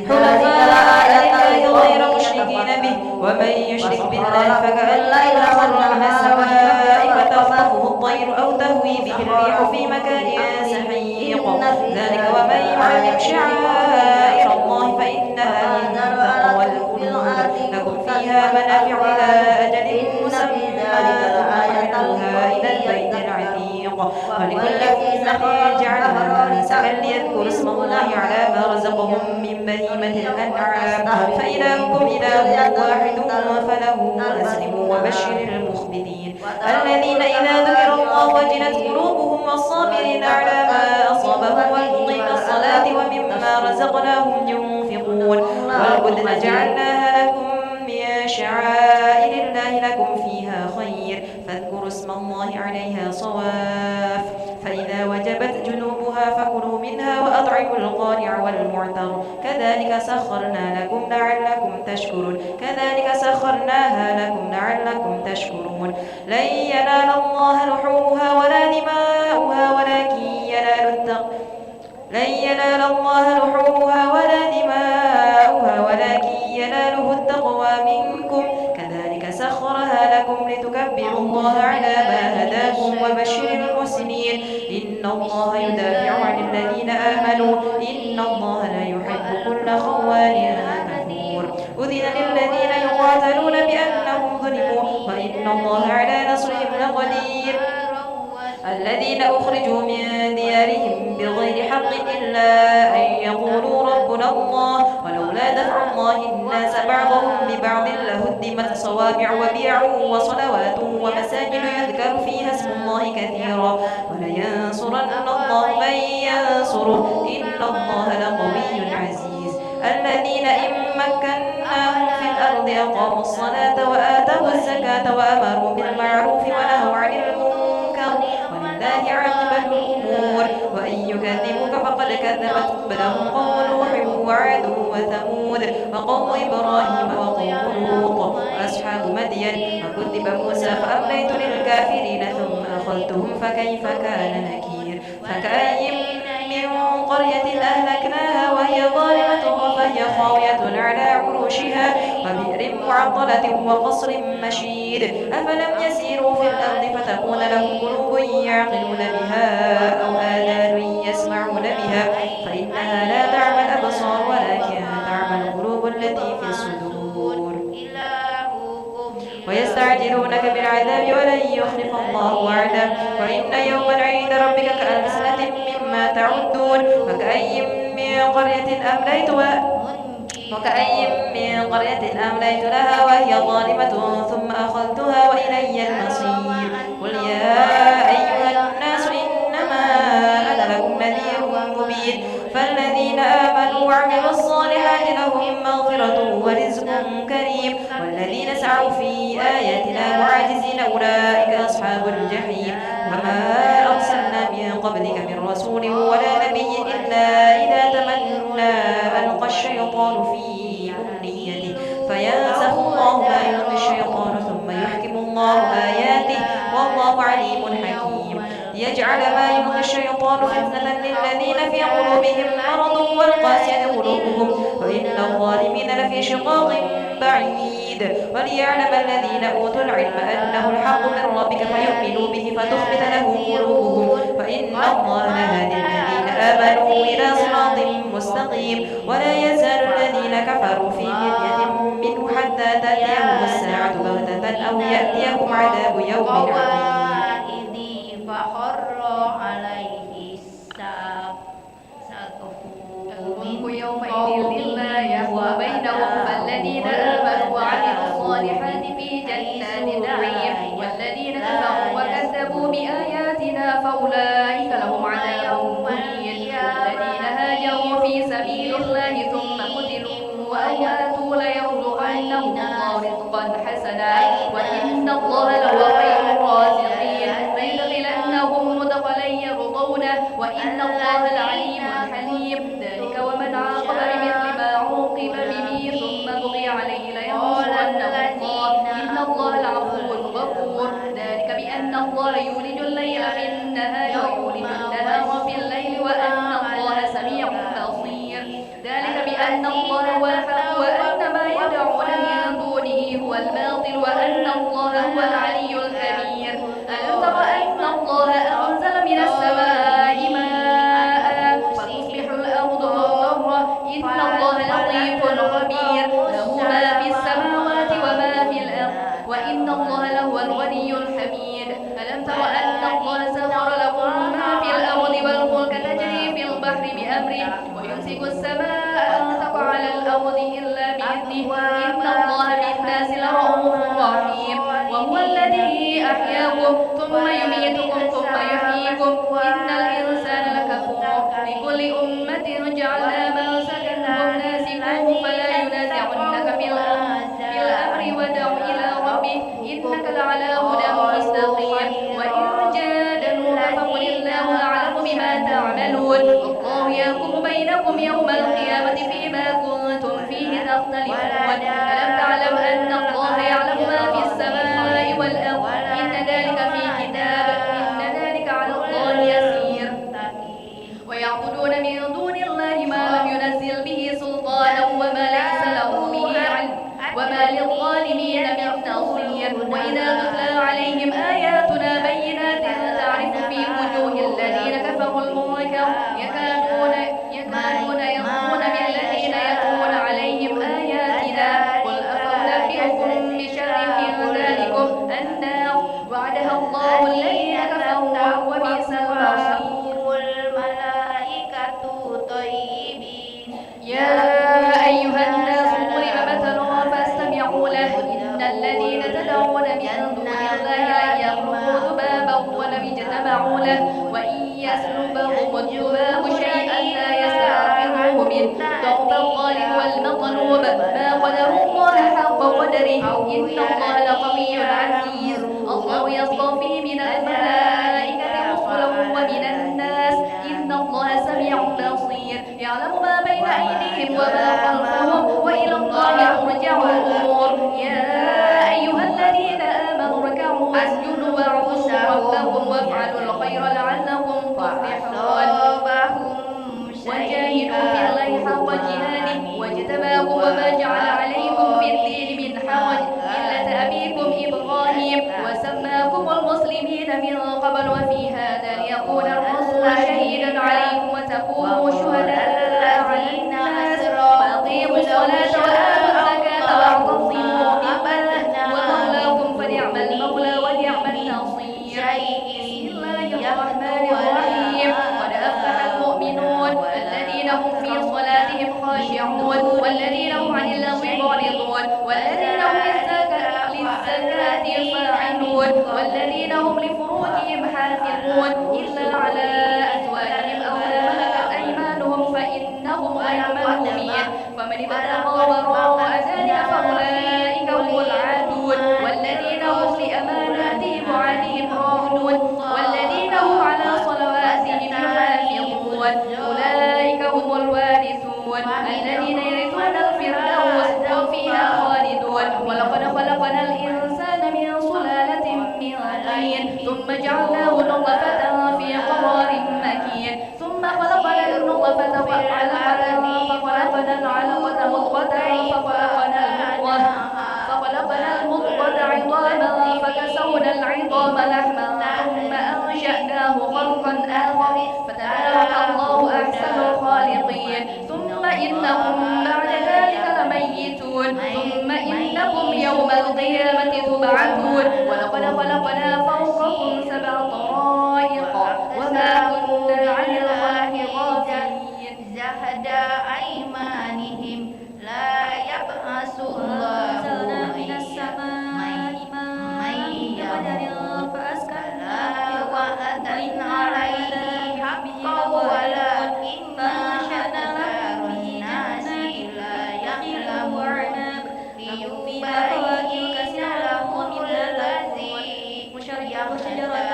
حنفاء لله غير مشركين به ومن يشرك بالله فكأنما خر من السماء فتخطفه الطير أو تهوي به الريح في مكان سحيق ذلك ومن يعظم شعائر الله فإنها من تقوى القلوب. لكم فيها منافع إلى أجل مسمى ومحلها إلى البيت العتيق ولكل أمة جعلنا منسكا ليذكروا اسم الله على ما رزقهم من بهيمة الأنعام فإلهكم إله واحد فله أسلموا وبشر المخبتين الذين إذا ذكر الله وجلت قلوبهم والصابرين على ما أصابهم والمقيم الصلاة ومما رزقناهم ينفقون والبدن جعلناها لكم من شعائر الله لكم فيها خير فاذكروا اسم الله عليها صواف فإذا وجبت جنوبها فكلوا منها وأطعموا القانع والمعتر كذلك سخرناها لكم لعلكم تشكرون. لن ينال الله لحومها ولا دماؤها ولكن يناله التقوى منكم كذلك سخرها لكم لتكبروا الله على ما هداكم وبشر المحسنين. إن الله يدافع عن الذين آمنوا إن الله لا يحب كل خوان كفور. أذن للذين يقاتلون بأنهم ظلموا وإن الله على نصرهم لقدير. الذين أخرجوا من ديارهم بغير حق إلا أن يقولوا ربنا الله ولولا دفع الله الناس بعضهم ببعض لهدمت صوامع وبيع وصلوات ومساجد يذكر فيها اسم الله كثيرا ولينصرن الله من ينصره إن الله لقوي عزيز. الذين إن مكناهم في الأرض أقاموا الصلاة وآتوا الزكاة وأمروا بالمعروف ونهوا عن كذبت قبلهم قوم نوح وعاد وثمود وقوم إبراهيم وقوم لوط وأصحاب مدين وكذب موسى فأمليت للكافرين ثم أخذتهم فكيف كان نكير فكأي من قرية أهلكناها وهي ظالمة فهي خاوية على عروشها وبئر معطلة وقصر مشيد أفلم يسيروا في الأرض فتكون لهم قلوب يعقلون بها أو آذان يسمعون بها فإنها لا تعمى الأبصار ولكن تعمى القلوب التي في الصدور ويستعجلونك بالعذاب ولن يخلف الله وعده وإن يوما عند ربك كألف سنة مما تعدون وكأي من قرية أمليت لها وهي ظالمة ثم أخذتها وإلي المصير قل يا أيها الناس إنما أنا لكم نذير مبين فالذين آمنوا وعملوا الصالحات لهم مغفرة ورزق كريم والذين سعوا في آياتنا معاجزين أولئك أصحاب الجحيم وما أرسلنا من قبلك من رسول ولا نبي إلا إذا تمنى ألقى الشيطان في أمنيته فينسخ الله ما يلقي الشيطان ثم يحكم الله آياته والله عليم حكيم ليجعل ما يلقي الشيطان فتنة للذين في قلوبهم مرض والقاسية قلوبهم وإن الظالمين لفي شقاق بعيد وليعلم الذين أوتوا العلم أنه الحق من ربك فيؤمنوا به فتخبت له قلوبهم وإن الله لهادي الذين آمنوا إلى صراط مستقيم ولا يزال الذين كفروا في مرية منه حتى تأتيهم الساعة بغتة أو يأتيهم عذاب يوم عظيم فخر عليه الساق الملك يومئذ لله يحوى بينهم فالذين آمنوا وعملوا الصالحات في جنات النعيم والذين كفروا وكذبوا بآياتنا فأولئك لهم عذاب مهين والذين هاجروا في سبيل الله ثم قتلوا أو ماتوا ليرزقنهم الله رزقا حسنا وإن الله لهو خير الرازقين ليدخلنهم مدخلا يرضونه وإن الله لعليم حليم ذلك ومن عاقب بمثل ما عوقب به ثم بغي عليه لينصرنه الله إن الله لعفو غفور ذلك بأن الله يولج الليل في النهار ويولج النهار في الليل وأن الله سميع بصير ذلك بأن الله هو الحق وأن ما يدعون من دونه هو الباطل وأن الله هو العلي الكبير ألم تر أن الله أنزل من السماء ماء فتصبح الأرض مخضرة إن الله لطيف خبير له ما في السماوات وما في الأرض وإن الله لهو الغني الحميد ألم تر أن الله سخر لكم ما في الأرض والفلك تجري في البحر بأمره ويمسك السماء أن تقع على الأرض إلا بإذنه إن الله بالناس لرؤوف رحيم وهو الذي أحياكم ثم يميتكم ثم يحييكم إن الإنسان لكفور لكل أمة جعلنا منسكا هم ناسكوه فلا ينازعنك في الأمر ودع إلى ربه إنك لعلى هدى مستقيم وإن جادلوك فقل الله أعلم بما تعملون الله يحكم بينكم يوم القيامة فيما كنتم فيه تختلفون ألم تعلم أن الله يعلم ما في السماء والأرض إن ذلك في كتاب إن ذلك على الله يسير ويعبدون من دون الله ما لم ينزل به سلطانا وما ليس له به علم وما للظالمين من نصير وإذا تتلى عليهم آياتنا بينات تعرف في وجوه الذين كفروا المنكر يكادون يرمون بالذين يتلون عليهم آياتنا قل أفأنبئكم بشر من ذلكم النار وعدها الله الذين كفروا وبئس المصير الملائكة طيبين يا أيها الناس ضرب مثل فاستمعوا له إن الذين تدعون من دون الله لن يخلقوا ذبابا ولم يجتمعوا له وإن يسلبهم الذباب شيئا لا يستنقذوه منه ضعف الطالب والمطلوب ما قدروا الله حق قدره إن الله لقوي عزيز الله يصطفي من الملائكة رسلا ومن الناس إن الله سميع بصير آمنوا واعبدوا ربكم وافعلوا الخير لعلكم تفلحون وجاهدوا في الله حق جهاده واجتباكم وما جعل عليكم في الدين من حرج ملة أبيكم إبراهيم وسماكم المسلمين من قبل وفي هذا ليكون الرسول شهيدا عليكم وتكونوا شهداء على الناس فأقيموا الصلاة وآتوا الزكاة واعتصموا بالله ومولاكم فنعم المولى ونعم النصير. بسم الله الرحمن الرحيم. قد أفلح المؤمنون الذين هم في صلاتهم خاشعون والذين هم عن اللغو معرضون والذين هم للزكاة فاعلون والذين هم لفروجهم حافظون إلا على أزواجهم أو ما ملكت أيمانهم فإنهم غير ملومين فمن ابتغى وراء ذلك فأولئك هم العادون والذين هم لأماناتهم وعهدهم راعون والذين هم على صلواتهم يحافظون أولئك هم الوارثون الذين يرثون الفردوس هم فيها خالدون. ولقد خلقنا الإنسان من سلالة من طين ثم جعلناه نطفة في قرار مكين ثم خلقنا النطفة علقة فخلقنا العلقة مضغة فخلقنا المضغة عظاما فكسونا العظام لحما ثم أنشأناه خلقا آخر فتبارك الله أحسن الخالقين. ثم إنكم بعد ذلك لميتون ثم إنكم يوم القيامة تبعثون. ولقد خلقنا فوقكم 7 طرائق وما كنا عن الخلق غافلين. زهد أيمانهم لا يبعث الله من السماء ماء بقدر فأسكناه وأتنا عليه حقا ولكن أكثر الناس لا يعلمون ليبين لهم الذي وشجرة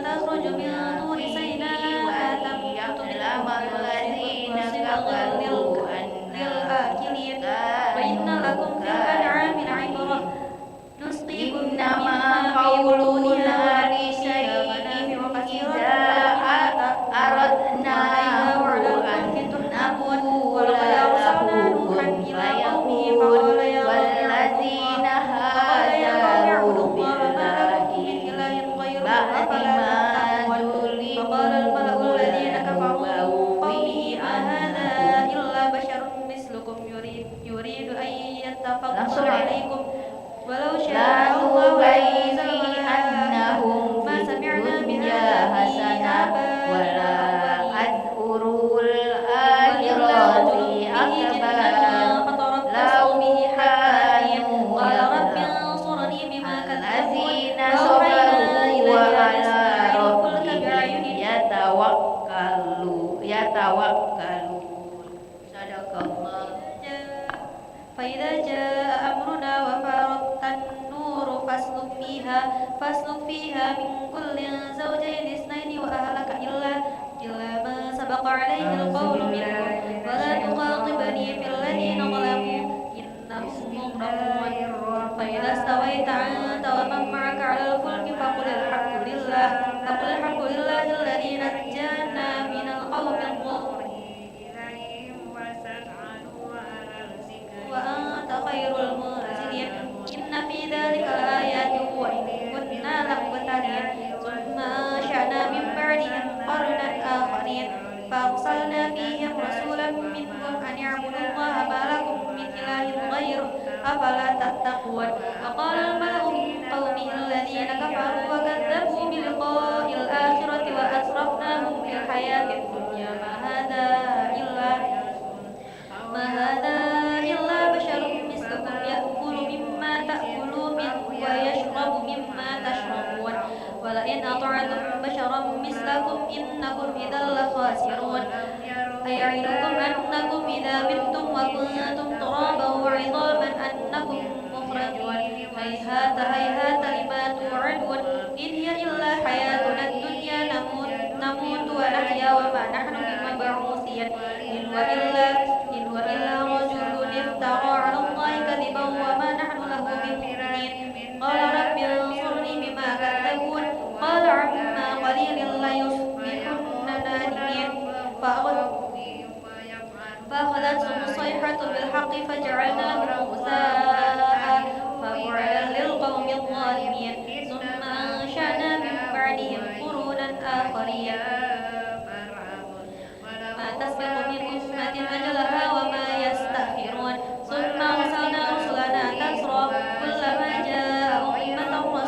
تخرج من طور سيناء ليعلم الذين كفروا للآكلين وإن لكم في الأنعام عبرة نسقيكم إنما مما قولنا لشيء إذا أردناه أن نقول له كن فيكون والذين هاجروا بالله بعد ما فقال الملأ الذين كفروا قومه ما هذا إلا بشر مثلكم يريد أن يتفضل عليكم ولو شاء الله لأنزل أنهم ما في سمعنا الدنيا بهذا في حسنة ولا آبائنا أذكر الآخرة أكبر فتربصوا به حتى قال رب انصرني بما كذبون الذين وأوحينا صبروا إليك أن وعلى اصنع الفلك ربهم بأعيننا يتوكلون. صدق الله. فإذا جاء أمرنا وفارت النور فاسلك فيها من كل زوجين 2 وأهلك إلا ما سبق عليه القول منهم ولا تخاطبني في الذين ظلموا إنهم مغرقون. فإذا استويت أنت ومن معك على الفلك فقل الحمد لله الذي نجانا من القوم الظالمين وأنت خير المنزلين. إن في ذلك لآيات وإن كنا لمبتلين ثم أنشأنا من بعدهم قرنا آخرين فأرسلنا فيهم رسولا منهم أن اعبدوا الله ما لكم من إله غيره أفلا تتقون. وقال الملأ من قومه الذين كفروا وكذبوا بلقاء الآخرة وأسرفناهم في الحياة الدنيا ما هذا إلا بشر مثلكم يأكل مما تأكلون ويشرب مما تشربون ولئن أطعتم بشرا مثلكم إنكم إذا لخاسرون. أيعدكم أنكم إذا متم وكنتم ترابا وعظاما أنكم مخرجون هيهات لما توعدون إن هي إلا حياتنا الدنيا نموت ونحيا وما نحن بمبعوثين إن هو إلا رجل افترى على الله كذبا وما نحن له بمؤمنين. قال رب انصرني بما كذبون بالحق فجعلناهم غثاء فبعدا للقوم الظالمين ثم أنشأنا من بعدهم قرونا آخرين ما تسبق من أمة أجلها وما يستأخرون ثم أرسلنا رسلنا تترى كلما جاء أمة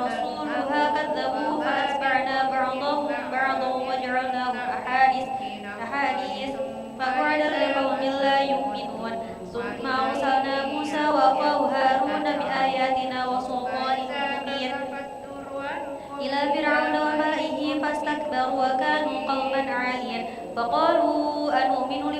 رسولها كذبوه فأتبعنا بعضهم بعضا وجعلناهم أحاديث فبعدا لقوم لا يؤمنون ثم أرسلنا موسى وأخاه هارون بآياتنا وسلطان مبين إلى فرعون وملئه فاستكبروا وكانوا قوما عاليا فقالوا أنؤمن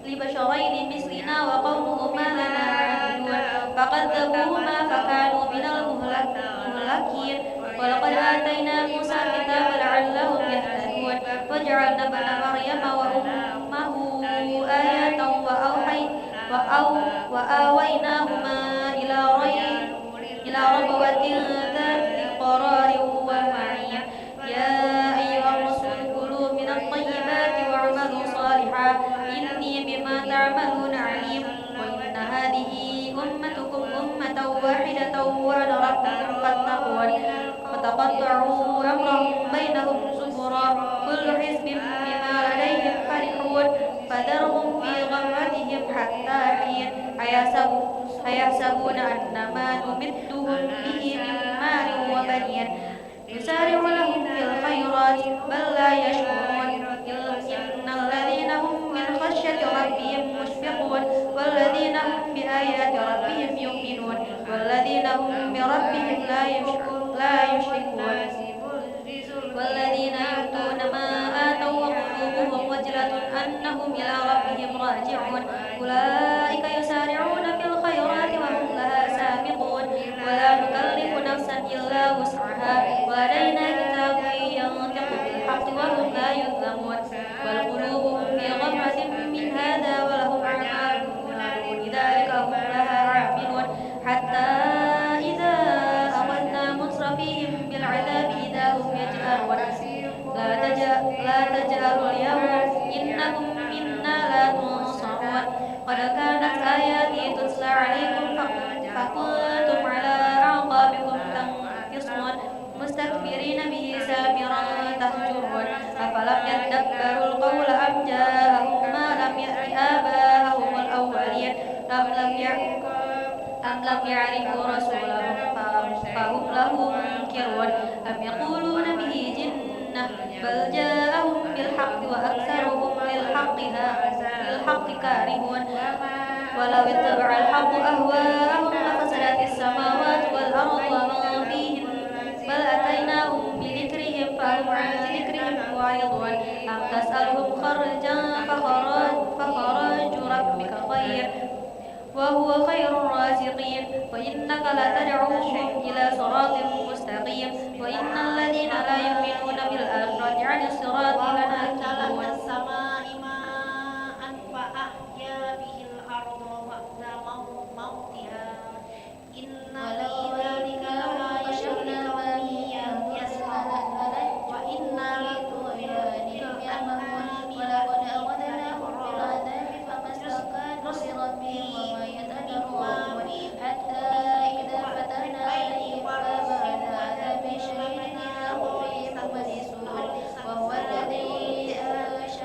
لبشرين مثلنا وقومهما لنا عابدون فكذبوهما فكانوا من المهلكين ولقد آتينا موسى الكتاب لعلهم يهتدون وجعلنا ابن مريم وأمه آية وآويناهما إلى ربوة ذات قرار ومعين يا أيها الرسول كلوا من الطيبات واعملوا صالحا إني بما تعملون عليم وإن هذه أمتكم أمة واحدة وأنا ربكم فاتقون فتقطعوا أمرهم بينهم زبرا كل حزب بما لديهم فرحون فذرهم في غمرتهم حتى حين أيحسبون أن ما نمدهم به من مال وبنين نسارع لهم في الخيرات بل لا يشعرون إن الذين هم من خشية ربهم مشفقون والذين هم بآيات ربهم يؤمنون والذين هم بربهم لا يشركون والذين يؤتون ما آتوا وقلوبهم وجلة أنهم إلى ربهم راجعون أولئك يسارعون في الخيرات وهم لها سابقون ولا نكلف نفسا إلا وسعها ولدينا كتاب ينطق بالحق وهم لا يظلمون بل قلوبهم في غمرة من هذا ولهم أعمال دون ذلك هم لها عاملون حتى إذا أخذنا مترفيهم بالعذاب إذا هم يجأرون لا تجأروا اليوم إنكم منا لا تنصرون قد كانت آياتي تتلى عليكم فكنتم على أعقابكم تنكصون مستكبرين به سامرا تهجرون أفلم يدبروا القول أم جاءهم ما لم يأت آباءهم الأولين أم لم يعرفوا رسولهم فهم له منكرون أم يقولون به جنة بل جاءهم بالحق وأكثرهم للحق كارهون ولو اتبع الحق أهواءهم لفسدت السماوات والأرض ومن فيهن بل أتيناهم بذكرهم فهم عن ذكرهم معرضون أم تسألهم خرجا فخراج ربك خير وهو خير الرازقين وإنك لتدعوهم إلى صراط مستقيم وإن الذين لا يؤمنون بالآخرة عن الصراط لناكبون السماء ماء فأحيا به الأرض بعد موتها إن في ذلك لآية لقوم يسمعون وإن لطغيانهم يعمهون ولقد أخذناهم بالعذاب فما استكانوا لربهم وما يتضرعون حتى إذا فتحنا عليهم بابا العذاب شديد إذا هم فيه مبلسون وهو الذي أنشأ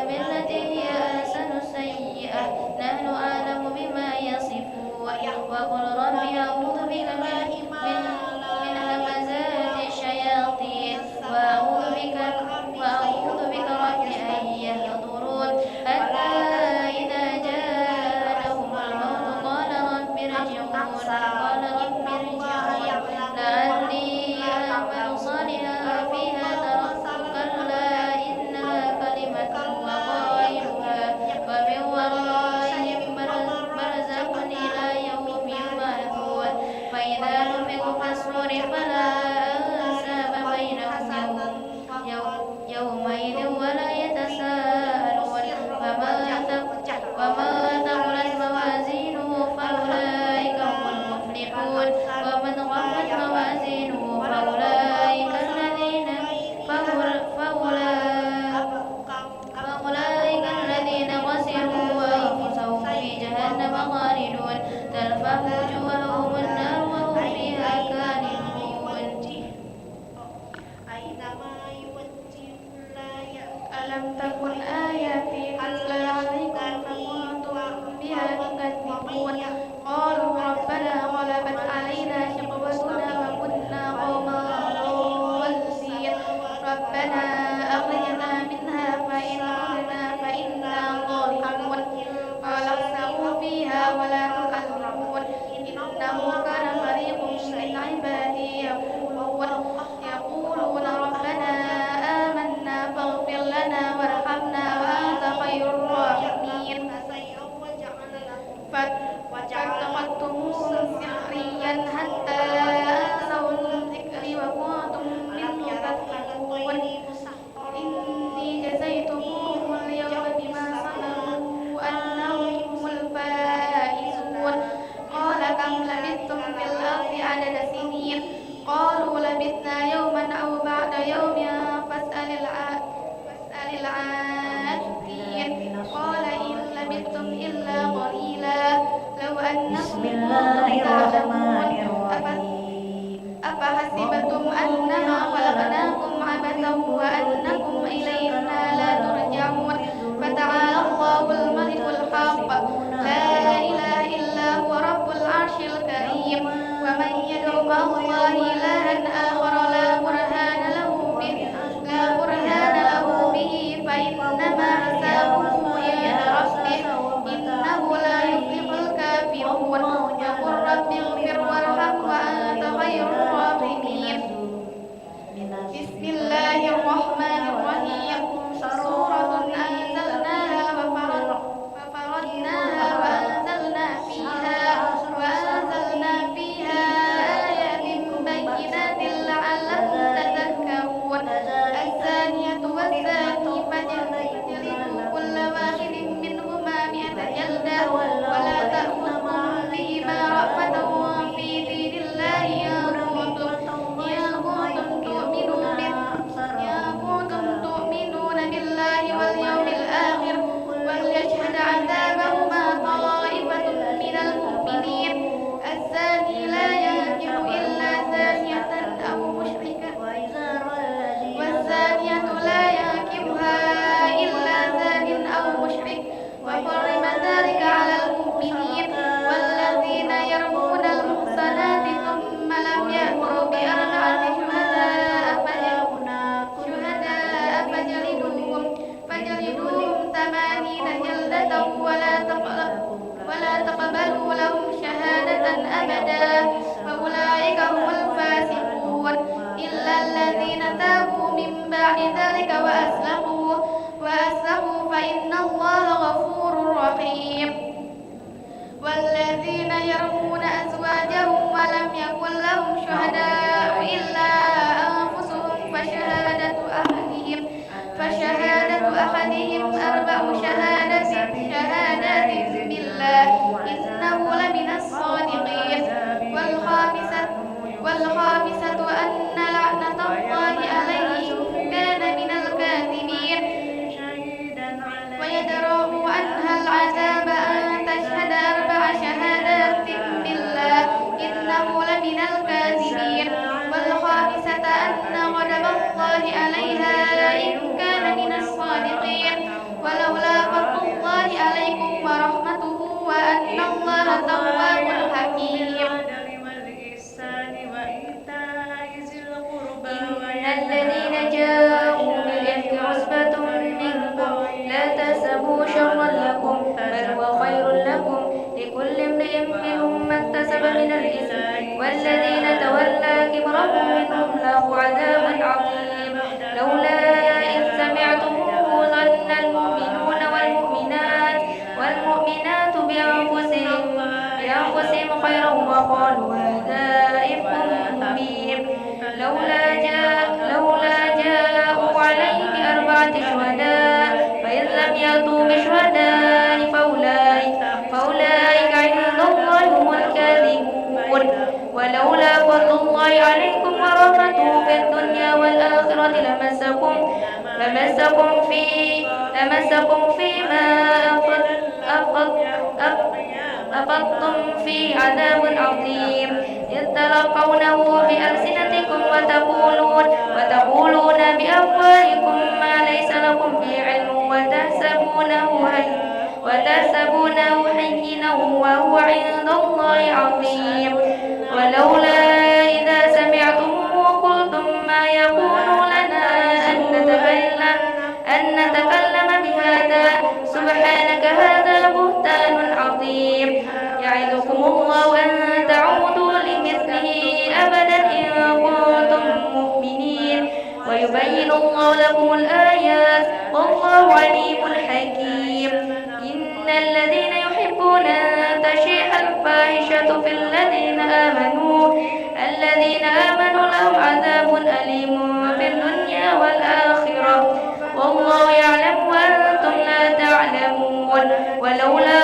بالتي هي أحسن السيئة نحن أعلم بما يصفون وقل رب أعوذ بك من همزات الشياطين وأعوذ بك رب أن يحضرون حتى إذا جاءهم الموت قال رب ارجعون لعلي أعمل صالحا فيها تركت كلا إنها كلمة وقائلها ومن ورائهم برزخ إلى يوم يبعثون فإذا نفخ في الصور فلا أنساب بينهم يومئذ ولا يتساءلون وما ثقلت موازينه فأولئك هم المفلحون ومن خفت موازينه فأولئك الذين خسروا أنفسهم في جهنم خالدون تلفح وجوههم النار وهم فيها كالحون ألم تكن آياتي تتلى عليكم فكنتم بها تكذبون قالوا ربنا غلبت علينا شقوتنا وكنا قوما ضالين ربنا أخرجنا منها فإن عدنا فإنا ظالمون قال اخسئوا فيها ولا تكذبون إنه كان فريق من عبادي يقولون ربنا آمنا فاغفر لنا وارحمنا وأنت خير الراحمين فاتخذتموهم سخريا حتى أنسوا الذكر وكنتم منه تضحكون إني جزيتموهم اليوم بما صبروا أنهم هم الفائزون قال كم لبثتم في الأرض عدد سنين قالوا لبثنا يوما أو بعد يوم فاسأل العادين قال إن لبثتم إلا قليلا لو أنكم أفحسبتم أنما خلقناكم عبثا وأنكم إلينا لا ترجعون فتعالى الله الملك الحق لا إله إلا هو رب العرش الكريم ومن يدعو مع الله إلها آخر لا برهان له به فإنما حسابه عند ربه إنه لا يفلح الكافرون وقل رب اغفر وارحم وأنت خير الراحمين بسم الله الرحمن الرحيم سورة أنزلناها وفرضناها وأنزلنا فيها آيات بينات لعلكم تذكرون الزانية والزاني فاجلدوا كل واحد منهما 100 جلدة ولا تأخذكم بهما رأفة في دين الله إن كنتم تؤمنون بالله واليوم الآخر وليشهد عذابهما طائفة من المؤمنين الزاني لا ينكح إلا زانية أو مشركة والزانية لا ينكحها إلا زان أو مشرك وحرم ذلك على المؤمنين والذين يرمون المحصنات ثم لم يأتوا بأربعة شهداء فجلدوهم 80 جلدة ولا تقبلوا لهم شهادة أبدا فأولئك هم الفاسقون إلا الذين تابوا من بعد ذلك وأصلحوا فإن الله غفور رحيم والذين يرمون أزواجهم ولم يكن لهم شهداء إلا أنفسهم فشهادة أحدهم 4 شهادات بالله إنه لمن الصادقين والخامسة أن لعنة الله عليه إن كان من الكاذبين ويدرأ عنها العذاب أن تشهد 4 شهادات بالله إنه لمن الكاذبين والخامسة أن غضب الله عليها إن كان من الصادقين والذين تولى كبره منهم له عذاب عظيم لولا إذ سمعتموه ظن المؤمنون والمؤمنات بأنفسهم خيرا وقالوا هذا إفك مبين لولا جاءوا عليه بأربعة شهداء فإذ لم يأتوا بشهداء فأولئك عند الله هم الكاذبون ولولا فضل الله عليكم ورحمته في الدنيا والآخرة لمسكم فيما أفضتم فيه عذاب عظيم إذ تلقونه بألسنتكم وتقولون بأفواهكم ما ليس لكم به علم وتحسبونه هينا وهو عند الله عظيم ولولا إذا سمعتموه قلتم ما يكون لنا أن نتكلم بهذا سبحانك هذا بهتان عظيم يعظكم الله أن تعودوا لمثله أبدا إن كنتم مؤمنين ويبين الله لكم الآيات والله عليم حكيم إن الذين يحبون أن تشيع الفاحشة في الذين آمنوا لهم عذاب أليم في الدنيا والآخرة والله يعلم وأنتم لا تعلمون ولولا